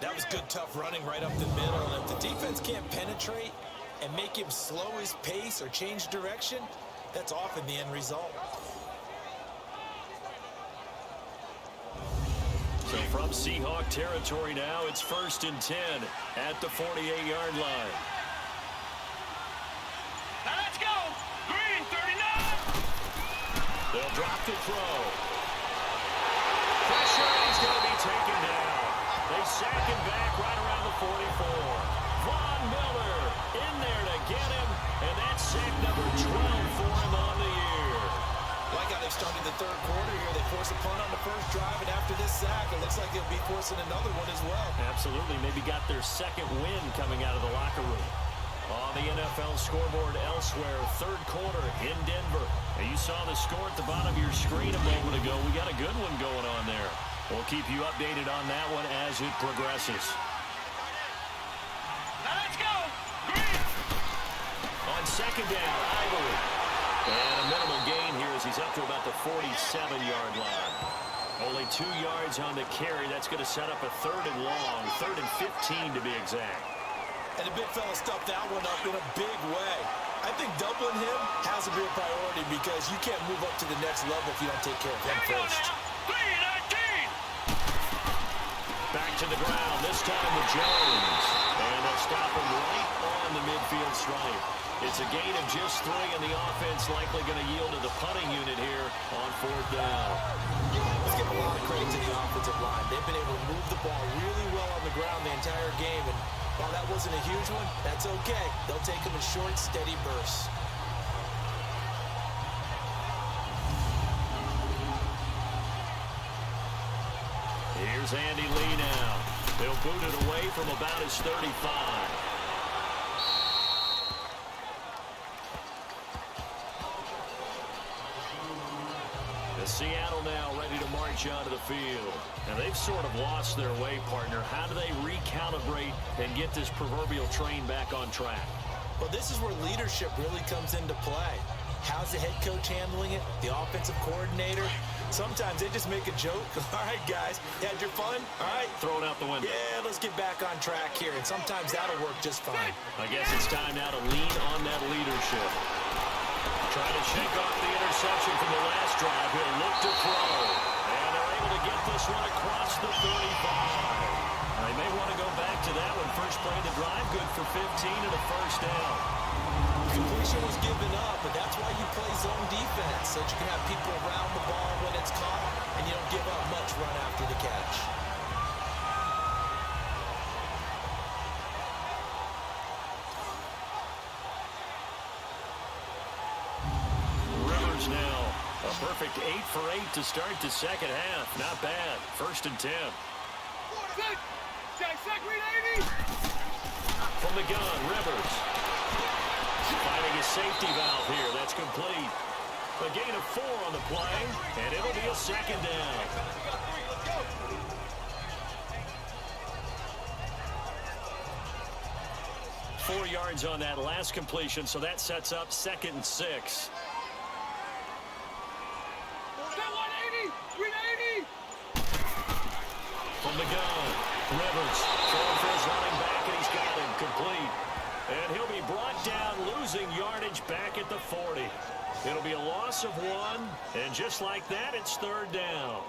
That was good, tough running right up the middle. And if the defense can't penetrate and make him slow his pace or change direction, that's often the end result. So from Seahawk territory now, it's 1st and 10 at the 48-yard line. Now let's go! Green, 39! They'll drop the throw. Pressure, he's going to be taken down. They sack him back right around the 44. Von Miller in there to get him, and that's sack number 12 for him on the year. Like how they started the third quarter here. They forced a punt on the first drive, and after this sack, it looks like they'll be forcing another one as well. Absolutely. Maybe got their second win coming out of the locker room. On the NFL scoreboard elsewhere, third quarter in Denver. And you saw the score at the bottom of your screen a moment ago. We got a good one going on there. We'll keep you updated on that one as it progresses. Now let's go! Green! On second down, Ivory. And a minimal gain here as he's up to about the 47-yard line. Only 2 yards on the carry. That's going to set up a third and long, 3rd and 15 to be exact. And the big fella stuffed that one up in a big way. I think doubling him has to be a priority because you can't move up to the next level if you don't take care of him first. Back to the ground, this time with Jones. And they'll stop him right on the midfield stripe. It's a gain of just 3, and the offense likely going to yield to the punting unit here on 4th down. Let's give a lot of credit to the offensive line. They've been able to move the ball really well on the ground the entire game, and while that wasn't a huge one, that's okay. They'll take them in short, steady bursts. Here's Andy Lee now. They'll boot it away from about his 35. Seattle now ready to march onto the field. And they've sort of lost their way, partner. How do they recalibrate and get this proverbial train back on track? Well, this is where leadership really comes into play. How's the head coach handling it? The offensive coordinator? Sometimes they just make a joke. All right, guys, you had your fun? All right. Throw it out the window. Yeah, let's get back on track here. And sometimes that'll work just fine. I guess it's time now to lean on that leadership. Trying to shake off the interception from the last drive. He'll look to throw. And they're able to get this one across the 35. They may want to go back to that one. First play of the drive, good for 15 and a first down. Completion was given up, but that's why you play zone defense, so that you can have people around the ball when it's caught, and you don't give up much run after the catch. Rivers now, a perfect 8 for 8 to start the second half. Not bad. 1st and 10. From the gun, Rivers. Finding a safety valve here. That's complete. A gain of 4 on the play, and it'll be a second down. Four yards on that last completion, so that sets up 2nd and 6. From the gun, Rivers throwing for his running back, and he's got him complete. And he'll be brought down, losing yardage back at the 40. It'll be a loss of 1, and just like that, it's 3rd down.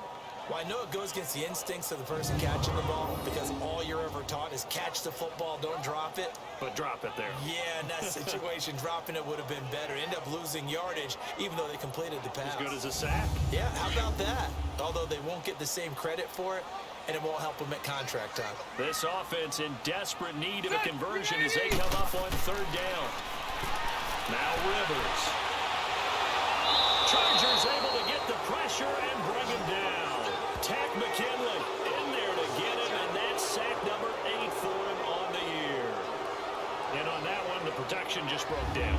Well, I know it goes against the instincts of the person catching the ball because all you're ever taught is catch the football, don't drop it. But drop it there. Yeah, in that situation, dropping it would have been better. End up losing yardage, even though they completed the pass. As good as a sack. Yeah, how about that? Although they won't get the same credit for it, and it won't help them at contract time. This offense in desperate need of a conversion as they come up on 3rd down. Now Rivers. Chargers able to get the pressure and bring him down. Tack McKinley in there to get him, and that's sack number 8 for him on the year. And on that one, the protection just broke down.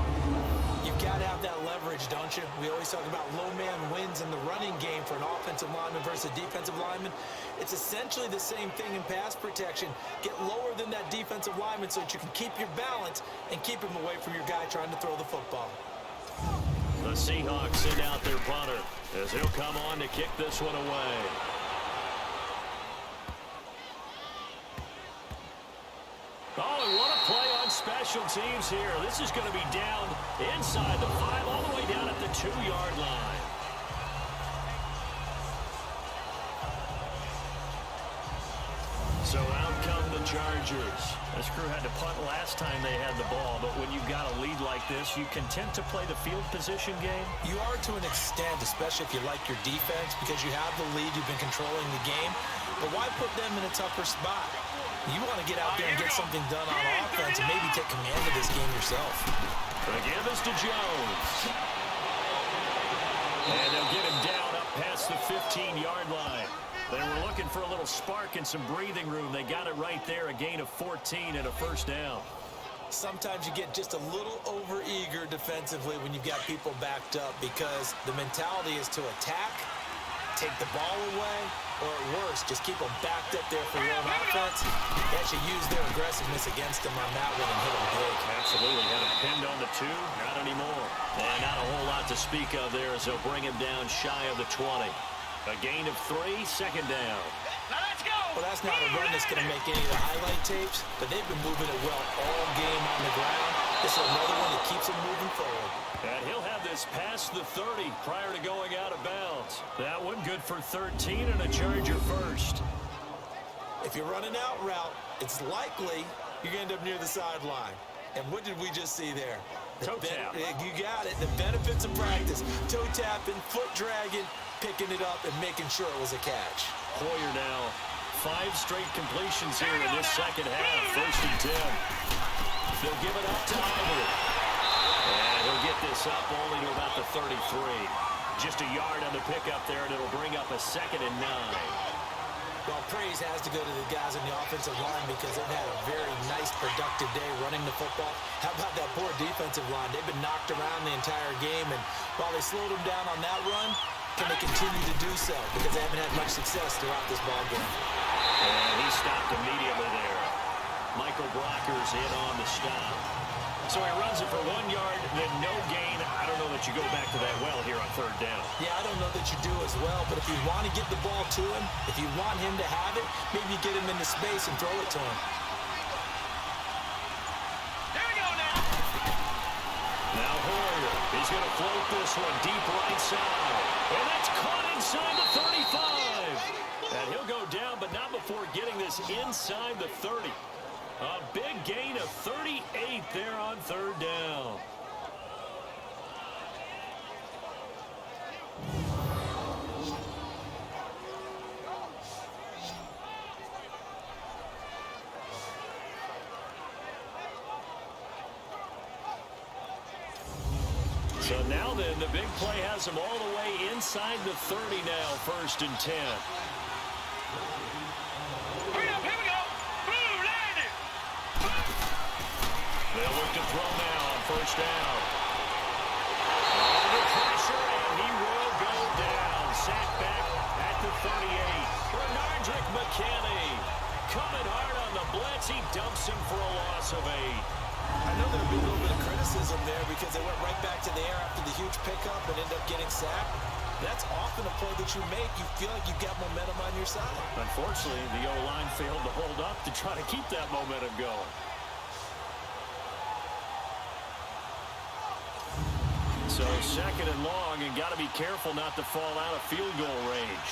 You've got to have that leverage, don't you? We always talk about low man wins in the running game for an offensive lineman versus a defensive lineman. It's essentially the same thing in pass protection. Get lower than that defensive lineman so that you can keep your balance and keep him away from your guy trying to throw the football. The Seahawks send out their punter as he'll come on to kick this one away. Oh, and what a play on special teams here. This is going to be down inside the 5, all the way down at the 2-yard line. So out come the Chargers. This crew had to punt last time they had the ball, but when you've got a lead like this, you content to play the field position game? You are to an extent, especially if you like your defense, because you have the lead, you've been controlling the game. But why put them in a tougher spot? You want to get out there and get something done on offense and maybe take command of this game yourself. The give is to Jones. And they'll get him down up past the 15-yard line. They were looking for a little spark and some breathing room. They got it right there, a gain of 14 and a first down. Sometimes you get just a little over-eager defensively when you've got people backed up because the mentality is to attack, take the ball away, or at worst, just keep them backed up there for your own offense. They actually use their aggressiveness against them on that one and hit them big. Absolutely. Had him pinned on the 2. Not anymore. And not a whole lot to speak of there as they'll bring him down shy of the 20. A gain of 3, second down. Now let's go! Well, that's not a run that's going to make any of the highlight tapes, but they've been moving it well all game on the ground. This is another one that keeps them moving forward. And he'll have this past the 30 prior to going out of bounds. That one good for 13 and a Charger first. If you're running out route, it's likely you're going to end up near the sideline. And what did we just see there? Toe tap. You got it. The benefits of practice. Toe tapping, foot dragging, picking it up, and making sure it was a catch. Hoyer now, 5 straight completions here in this second half. First and 10. They'll give it up to Ivory. And he'll get this up only to about the 33. Just a yard on the pickup there, and it'll bring up a second and 9. Well, praise has to go to the guys on the offensive line because they've had a very nice, productive day running the football. How about that poor defensive line? They've been knocked around the entire game, and while they slowed them down on that run, can they continue to do so? Because they haven't had much success throughout this ball game. And he stopped immediately there. Michael Brocker's in on the stop. So he runs it for 1 yard, then no gain. I don't know that you go back to that well here on third down. Yeah, I don't know that you do as well, but if you want to get the ball to him, if you want him to have it, maybe you get him into space and throw it to him. There we go now. Now Hoyer, he's going to float this one deep right side. And that's caught inside the 35. And he'll go down, but not before getting this inside the 30. A big gain of 38 there on third down. So now then, the big play has them all the way inside the 30 now, first and 10. They'll look to throw now on first down. Under pressure, and he will go down. Sacked back at the 38. Bernardrick McKinney coming hard on the blitz. He dumps him for a loss of 8. I know there'll be a little bit of criticism there because they went right back to the air after the huge pickup and ended up getting sacked. That's often a play that you make. You feel like you've got momentum on your side. Unfortunately, the O-line failed to hold up to try to keep that momentum going. So second and long, and got to be careful not to fall out of field goal range.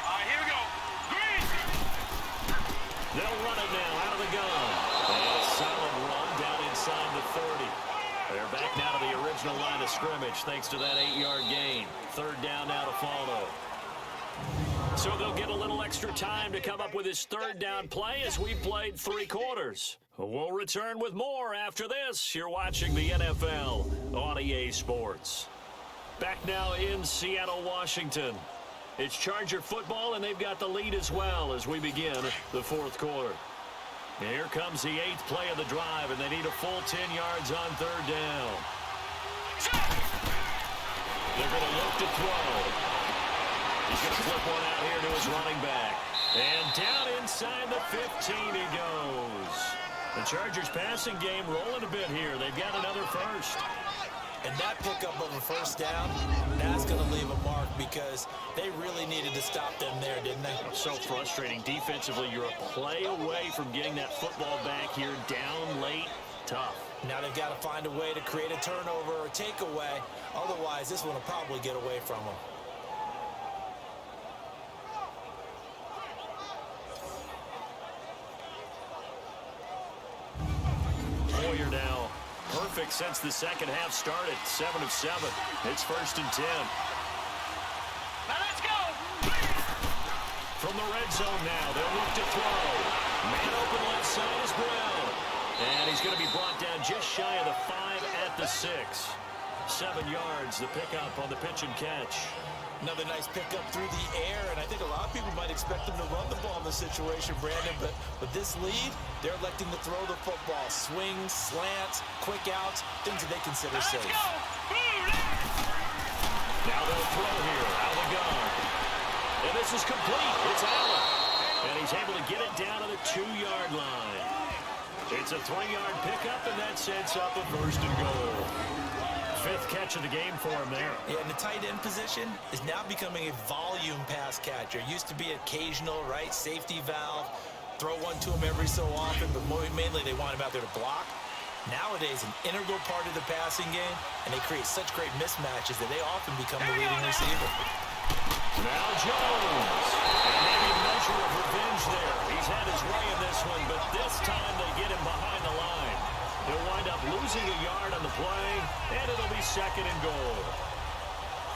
All right, here we go. Green. They'll run it now out of the gun. And a solid run down inside the 30. They're back now to the original line of scrimmage thanks to that 8-yard gain. Third down now to follow. So they'll get a little extra time to come up with his third down play as we played 3 quarters. We'll return with more after this. You're watching the NFL on EA Sports. Back now in Seattle, Washington. It's Charger football, and they've got the lead as well as we begin the fourth quarter. Here comes the 8th play of the drive, and they need a full 10 yards on third down. They're going to look to throw. He's going to flip one out here to his running back. And down inside the 15 he goes. The Chargers passing game rolling a bit here. They've got another first. And that pickup of a first down, that's going to leave a mark because they really needed to stop them there, didn't they? So frustrating. Defensively, you're a play away from getting that football back here down late. Tough. Now they've got to find a way to create a turnover or takeaway. Otherwise, this one will probably get away from them. Hoyer now perfect since the second half started. 7 of 7. It's first and 10. Now let's go. From from the red zone now. They'll look to throw. Man open left side is Brown. And he's going to be brought down just shy of the 5 at the 6. 7 yards, the pickup on the pitch and catch. Another nice pickup through the air, and I think a lot of people might expect them to run the ball in this situation, Brandon, but with this lead, they're electing to throw the football. Swings, slants, quick outs, things that they consider safe. Now they'll throw here, out of the gun. And this is complete. It's Allen. And he's able to get it down to the 2-yard line. It's a 3-yard pickup, and that sets up a 1st and goal. 5th catch of the game for him there. Yeah, and the tight end position is now becoming a volume pass catcher. Used to be occasional, right? Safety valve. Throw one to him every so often, but mainly they want him out there to block. Nowadays, an integral part of the passing game, and they create such great mismatches that they often become the leading receiver. Now Jones. And maybe a measure of revenge there. He's had his way in this one, but this time they get him behind the line. He'll wind up losing a yard on the play, and it'll be 2nd and goal.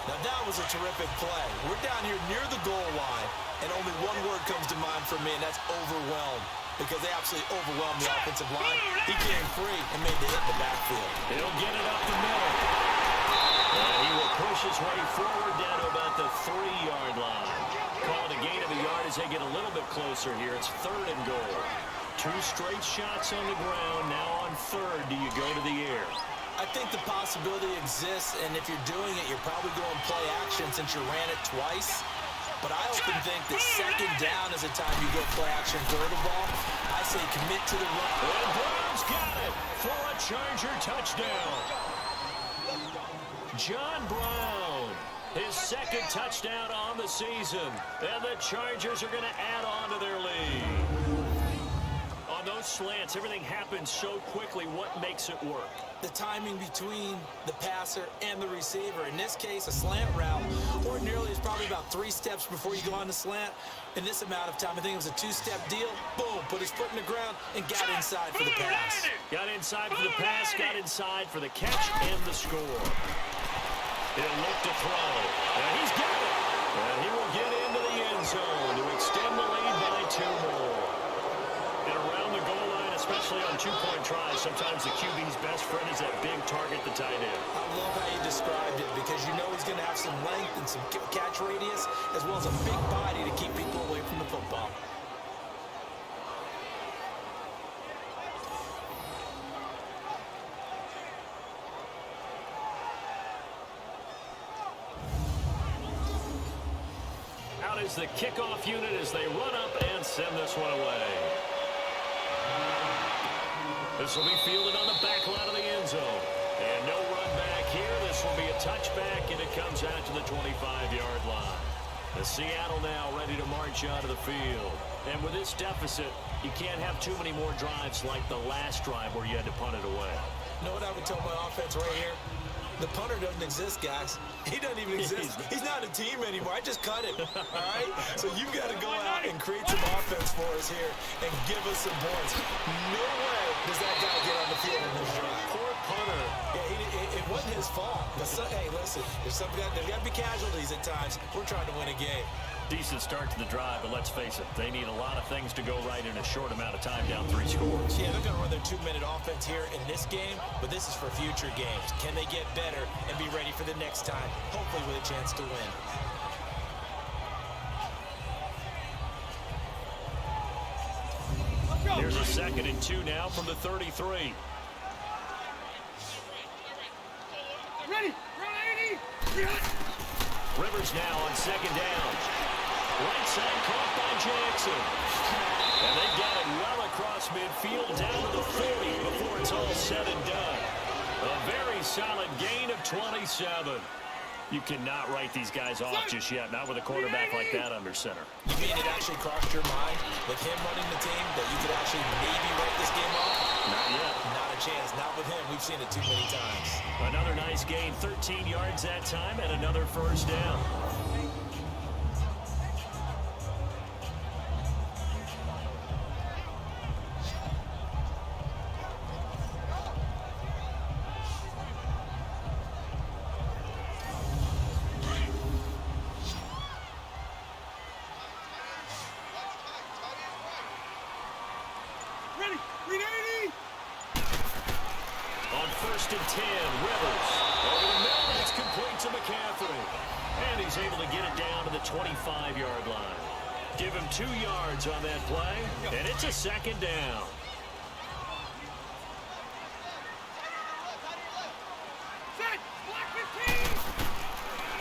Now that was a terrific play. We're down here near the goal line, and only one word comes to mind for me, and that's overwhelmed. Because they absolutely overwhelmed the offensive line. He came free and made the hit in the backfield. He'll get it up the middle. And he will push his way forward down to about the 3-yard line. Call it a gain of a yard as they get a little bit closer here. It's 3rd and goal. 2 straight shots on the ground. Now on 3rd, do you go to the air? I think the possibility exists, and if you're doing it, you're probably going play action since you ran it twice. But I often think that 2nd down is a time you go play action, throw the ball. I say commit to the run. And Brown's got it for a Charger touchdown. John Brown, his 2nd touchdown on the season. And the Chargers are going to add on to their lead. On those slants, everything happens so quickly. What makes it work? The timing between the passer and the receiver. In this case, a slant route ordinarily is probably about 3 steps before you go on the slant. In this amount of time, I think it was a 2-step deal. Boom, put his foot in the ground and got inside for the pass. Got inside for the pass, got inside for the catch and the score. He'll look to throw. And he's got it. And he will get into the end zone to extend the lead by 2 more. And around the goal line, especially on 2-point tries, sometimes the QB's best friend is that big target, the tight end. I love how you described it because you know he's going to have some length and some catch radius as well as a big body to keep people away from the football. Out is the kickoff unit as they run up and send this one away. This will be fielded on the back line of the end zone. And no run back here. This will be a touchback, and it comes out to the 25-yard line. The Seattle now ready to march out of the field. And with this deficit, you can't have too many more drives like the last drive where you had to punt it away. You know what I would tell my offense right here? The punter doesn't exist, guys. He doesn't even exist. He's not a team anymore. I just cut him, all right? So you've got to go out and create some offense for us here and give us some points. No way does that guy get on the field in this drive. Poor punter. Yeah, it wasn't his fault. But hey, listen, there's got to be casualties at times. We're trying to win a game. Decent start to the drive, but let's face it, they need a lot of things to go right in a short amount of time, down 3 scores. Yeah, they're going to run their 2-minute offense here in this game, but this is for future games. Can they get better and be ready for the next time, hopefully with a chance to win? Here's a 2nd and 2 now from the 33. Ready? Rivers now on 2nd down. Right side caught by Jackson. And they got it well across midfield down to the 40 before it's all said and done. A very solid gain of 27. You cannot write these guys off just yet, not with a quarterback like that under center. You mean it actually crossed your mind with him running the team that you could actually maybe write this game off? Not yet. Not a chance. Not with him. We've seen it too many times. Another nice gain, 13 yards that time, and another 1st down. 1st and 10. Rivers. Over the middle, that's complete to McCaffrey. And he's able to get it down to the 25-yard line. Give him 2 yards on that play, and it's a 2nd down.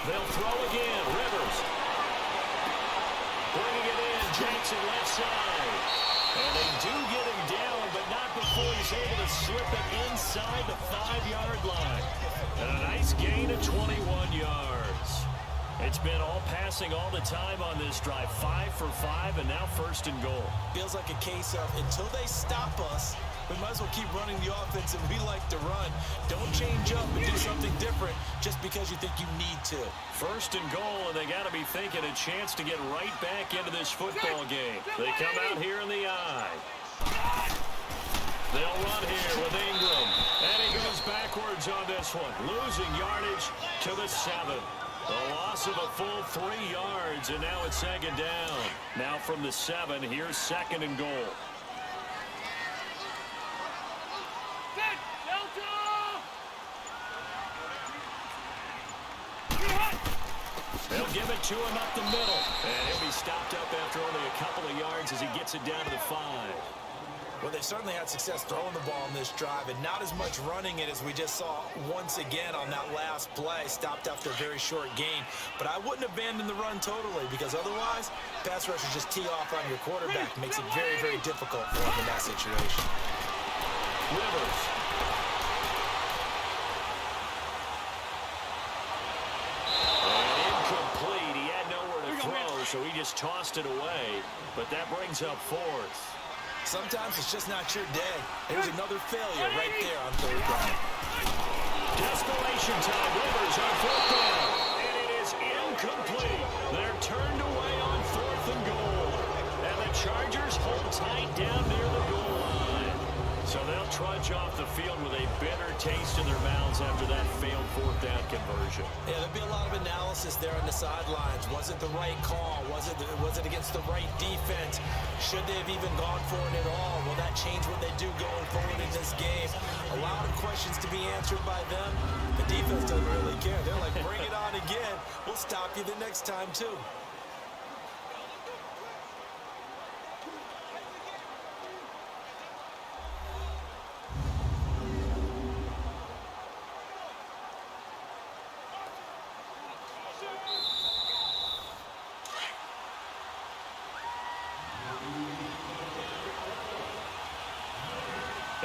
They'll throw again. Rivers. Bringing it in. Jackson left side. And they do get him down, but not before he's able to slip it inside the 5-yard line. And a nice gain of 21 yards. It's been all passing all the time on this drive. 5 for 5, and now 1st and goal. Feels like a case of until they stop us, we might as well keep running the offense that we like to run. Don't change up and do something different just because you think you need to. 1st and goal, and they got to be thinking a chance to get right back into this football game. They come out here in the eye. They'll run here with Ingram. And he goes backwards on this one. Losing yardage to the 7. A loss of a full 3 yards, and now it's 2nd down. Now from the 7, here's 2nd and goal. They'll give it to him up the middle. And he'll be stopped up after only a couple of yards as he gets it down to the 5. Well, they've certainly had success throwing the ball on this drive, and not as much running it as we just saw once again on that last play. Stopped after a very short gain. But I wouldn't abandon the run totally, because otherwise, pass rushers just tee off on your quarterback. Makes it very, very difficult for him in that situation. Rivers. And incomplete. He had nowhere to throw, so he just tossed it away. But that brings up 4th. Sometimes it's just not your day. There's another failure right there on 3rd down. Desperation time. Rivers on 4th down. And it is incomplete. They're turned away on 4th and goal. And the Chargers hold tight down near the goal line. So they'll trudge off the field with a bitter taste in their mouths after that failed 4th down conversion. Yeah, there'll be a lot of analysis there on the sidelines. Was it the right call? Was it against the right defense? Should they have even gone for it at all? Will that change what they do going forward in this game? A lot of questions to be answered by them. The defense doesn't really care. They're like, bring it on again. We'll stop you the next time, too.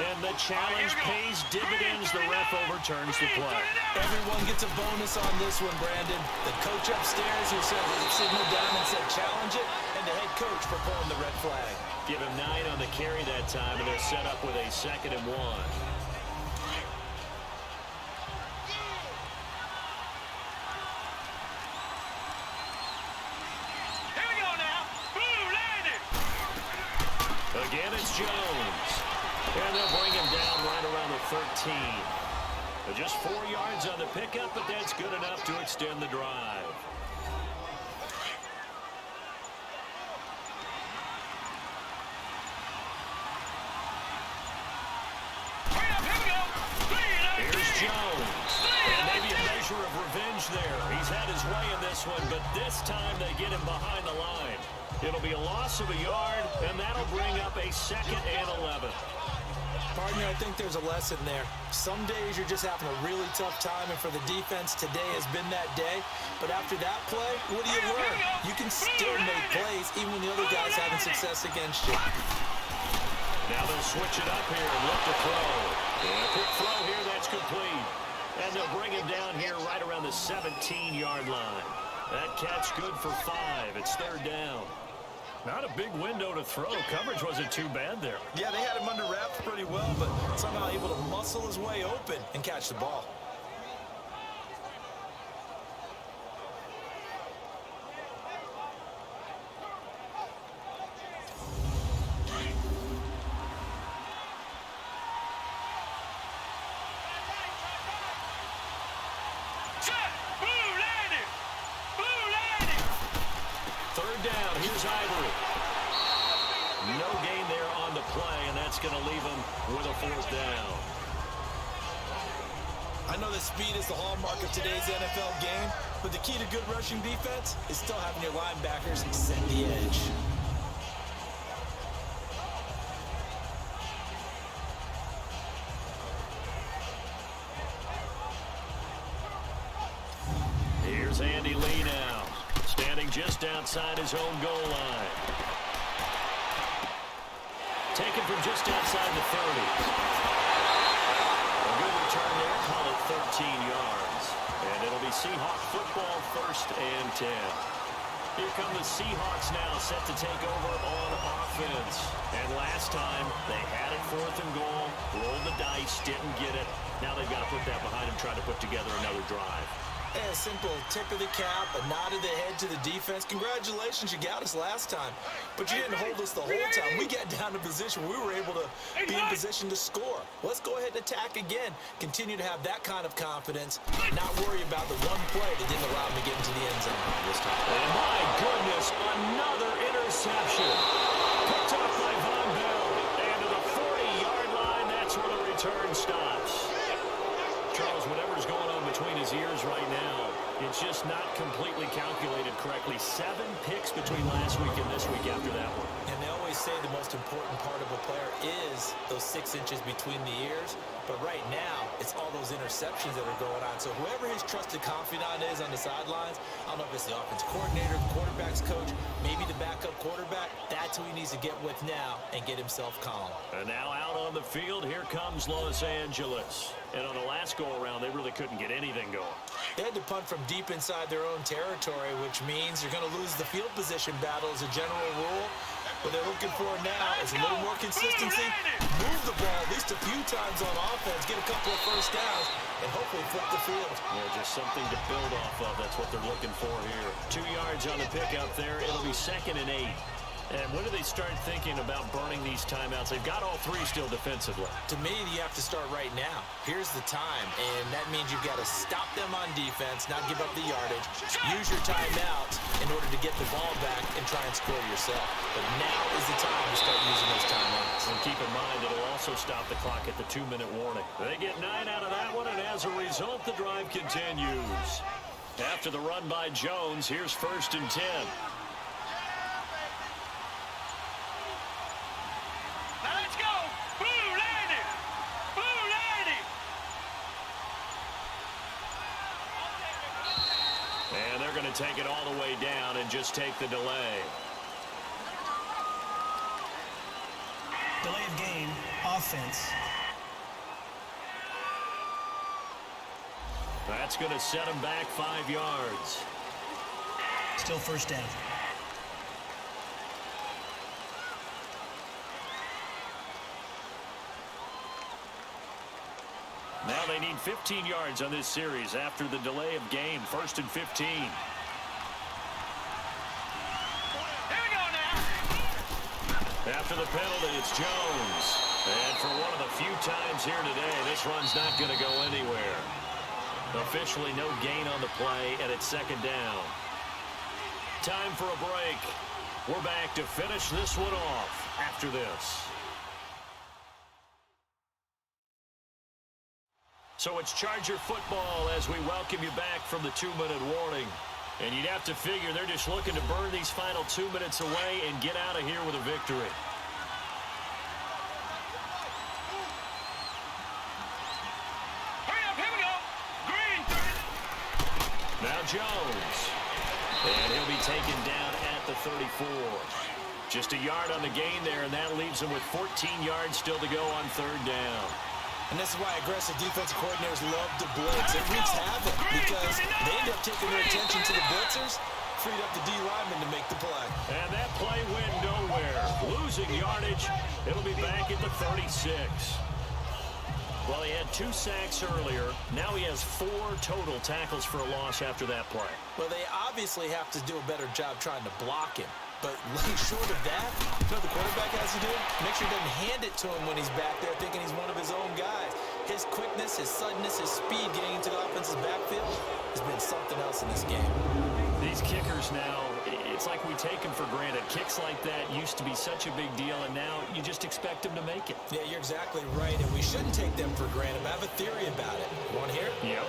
And the challenge pays dividends. The ref overturns the play. Everyone gets a bonus on this one, Brandon. The coach upstairs who said signaled down and said challenge it, and the head coach for pulling the red flag. Give him 9 on the carry that time, and they're set up with a 2nd and 1. Again, it's Jones. And they'll bring him down right around the 13. Just 4 yards on the pickup, but that's good enough to extend the drive. Here's Jones. And maybe a measure of revenge there. He's had his way in this one, but this time they get him behind the line. It'll be a loss of a yard, and that'll bring up a 2nd and 11. Partner, I think there's a lesson there. Some days you're just having a really tough time, and for the defense, today has been that day. But after that play, what do you learn? You can still make plays even when the other guy's having success against you. Now they'll switch it up here and look to throw. And a quick throw here, that's complete. And they'll bring him down here right around the 17-yard line. That catch good for 5. It's 3rd down. Not a big window to throw. Coverage wasn't too bad there. Yeah, they had him under wraps pretty well, but somehow able to muscle his way open and catch the ball. No gain there on the play, and that's going to leave them with a 4th down. I know that speed is the hallmark of today's NFL game, but the key to good rushing defense is still having your linebackers set the edge. Here's Andy Lee now, standing just outside his own goal line. Taken from just outside the 30. A good return there, call it 13 yards. And it'll be Seahawk football, 1st and 10. Here come the Seahawks now, set to take over on offense. And last time, they had it 4th and goal, rolled the dice, didn't get it. Now they've got to put that behind them, try to put together another drive. A simple tip of the cap, a nod of the head to the defense. Congratulations, you got us last time. But you didn't hold us the whole time. We got down to position. We were able to be in position to score. Let's go ahead and attack again. Continue to have that kind of confidence. Not worry about the one play that didn't allow them to get into the end zone this time. And my goodness, another interception. Picked off by Von Bell. And to the 40-yard line, that's where the return stops. Charles, whatever's going on between his ears right now, it's just not completely calculated correctly. 7 picks between last week and this week after that one. And they always say the most important part of a player is those 6 inches between the ears. But right now, it's all those interceptions that are going on. So whoever his trusted confidant is on the sidelines, I don't know if it's the offense coordinator, the quarterback's coach, maybe the backup quarterback, that's who he needs to get with now and get himself calm. And now out on the field, here comes Los Angeles. And on the last go-around, they really couldn't get anything going. They had to punt from deep inside their own territory, which means you're going to lose the field position battle as a general rule. What they're looking for now is a little more consistency, move the ball at least a few times on offense, get a couple of first downs, and hopefully flip the field. Yeah, just something to build off of. That's what they're looking for here. 2 yards on the pickup there. It'll be 2nd and 8. And when do they start thinking about burning these timeouts? They've got all 3 still defensively. To me, you have to start right now. Here's the time, and that means you've got to stop them on defense, not give up the yardage, use your timeouts in order to get the ball back and try and score yourself. But now is the time to start using those timeouts. And keep in mind, it'll also stop the clock at the 2-minute warning. They get 9 out of that one, and as a result, the drive continues. After the run by Jones, here's 1st and 10. And they're going to take it all the way down and just take the delay. Delay of game, offense. That's going to set them back 5 yards. Still 1st down. Now they need 15 yards on this series after the delay of game. 1st and 15. Here we go now. After the penalty, it's Jones. And for one of the few times here today, this run's not going to go anywhere. Officially no gain on the play, and it's 2nd down. Time for a break. We're back to finish this one off after this. So it's Charger football as we welcome you back from the 2-minute warning. And you'd have to figure they're just looking to burn these final 2 minutes away and get out of here with a victory. Hurry up, here we go. Green. Now Jones. And he'll be taken down at the 34. Just a yard on the gain there, and that leaves him with 14 yards still to go on 3rd down. And this is why aggressive defensive coordinators love to blitz. It wreaks havoc because they end up taking their attention to the blitzers, freed up the D lineman to make the play. And that play went nowhere. Losing yardage. It'll be back at the 36. Well, he had 2 sacks earlier. Now he has 4 total tackles for a loss after that play. Well, they obviously have to do a better job trying to block him. But short of that, you know what the quarterback has to do? Make sure he doesn't hand it to him when he's back there thinking he's one of his own guys. His quickness, his suddenness, his speed getting into the offense's backfield has been something else in this game. These kickers now, It's like we take them for granted. Kicks like that used to be such a big deal, and now you just expect them to make it. Yeah, you're exactly right, and we shouldn't take them for granted. I have a theory about it. You want to hear it? Yep.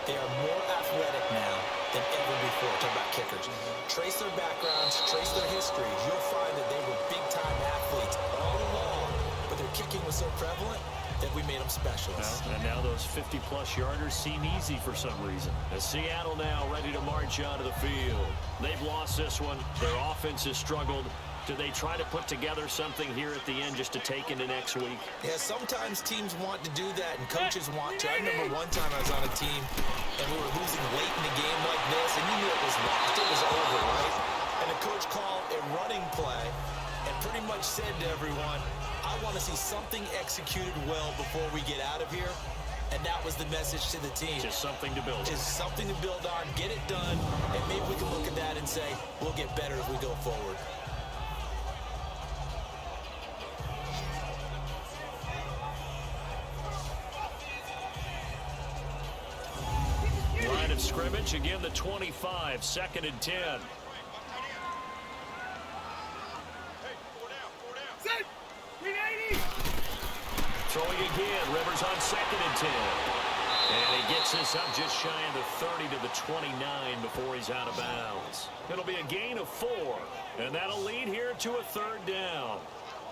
They are more athletic now than ever before. Talk about kickers. Trace their backgrounds, trace their histories. You'll find that they were big-time athletes all along, but their kicking was so prevalent that we made them specialists. Well, and now those 50-plus yarders seem easy for some reason. As Seattle now ready to march onto the field. They've lost this one. Their offense has struggled. Do they try to put together something here at the end just to take into next week? Yeah, sometimes teams want to do that, and coaches want to. I remember one time I was on a team, and we were losing late in the game like this, and you knew it was lost. It was over, right? And the coach called a running play and pretty much said to everyone, I want to see something executed well before we get out of here. And that was the message to the team. Just something to build on. Just something to build on, get it done, and maybe we can look at that and say, we'll get better as we go forward. Line of scrimmage, again the 25, 2nd and 10. Throwing again, Rivers on 2nd and 10. And he gets this up just shy of the 30 to the 29 before he's out of bounds. It'll be a gain of 4, and that'll lead here to a 3rd down.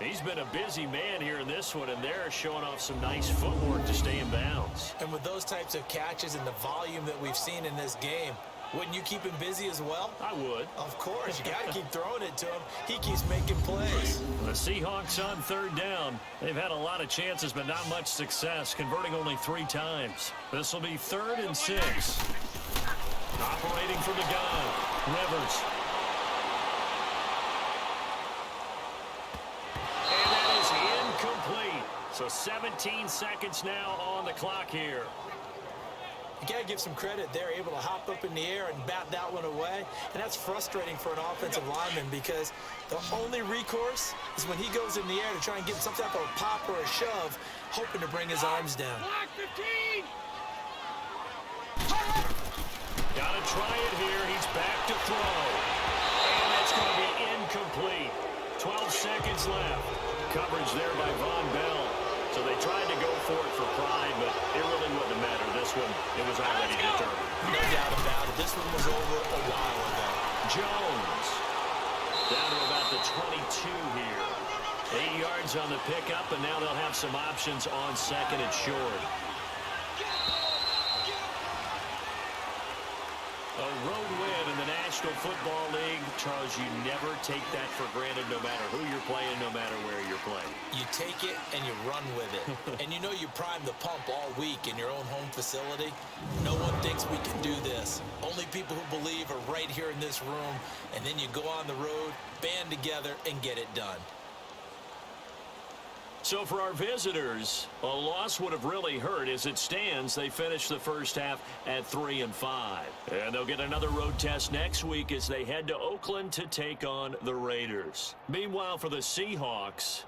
He's been a busy man here in this one, and they're showing off some nice footwork to stay in bounds. And with those types of catches and the volume that we've seen in this game, wouldn't you keep him busy as well? I would. Of course. You got to keep throwing it to him. He keeps making plays. The Seahawks on 3rd down. They've had a lot of chances, but not much success, converting only 3 times. This will be 3rd and 6. Operating from the gun, Rivers. And that is incomplete. So 17 seconds now on the clock here. You got to give some credit. They're able to hop up in the air and bat that one away. And that's frustrating for an offensive lineman because the only recourse is when he goes in the air to try and get some type of a pop or a shove, hoping to bring his arms down. Block 15. Gotta try it here. He's back to throw. And that's going to be incomplete. 12 seconds left. Coverage there by Von Bell. So they tried to go for it for pride, but it really wouldn't matter. This one, it was already determined. No doubt about it. This one was over a while ago. Jones down to about the 22 here. 80 yards on the pickup, and now they'll have some options on 2nd and short. A road win in the National Football League. Charles, you never take that for granted no matter who you're playing, no matter where you're playing. You take it and you run with it. And you know you prime the pump all week in your own home facility. No one thinks we can do this. Only people who believe are right here in this room. And then you go on the road, band together, and get it done. So for our visitors, a loss would have really hurt. As it stands, they finished the first half at 3-5. And they'll get another road test next week as they head to Oakland to take on the Raiders. Meanwhile, for the Seahawks,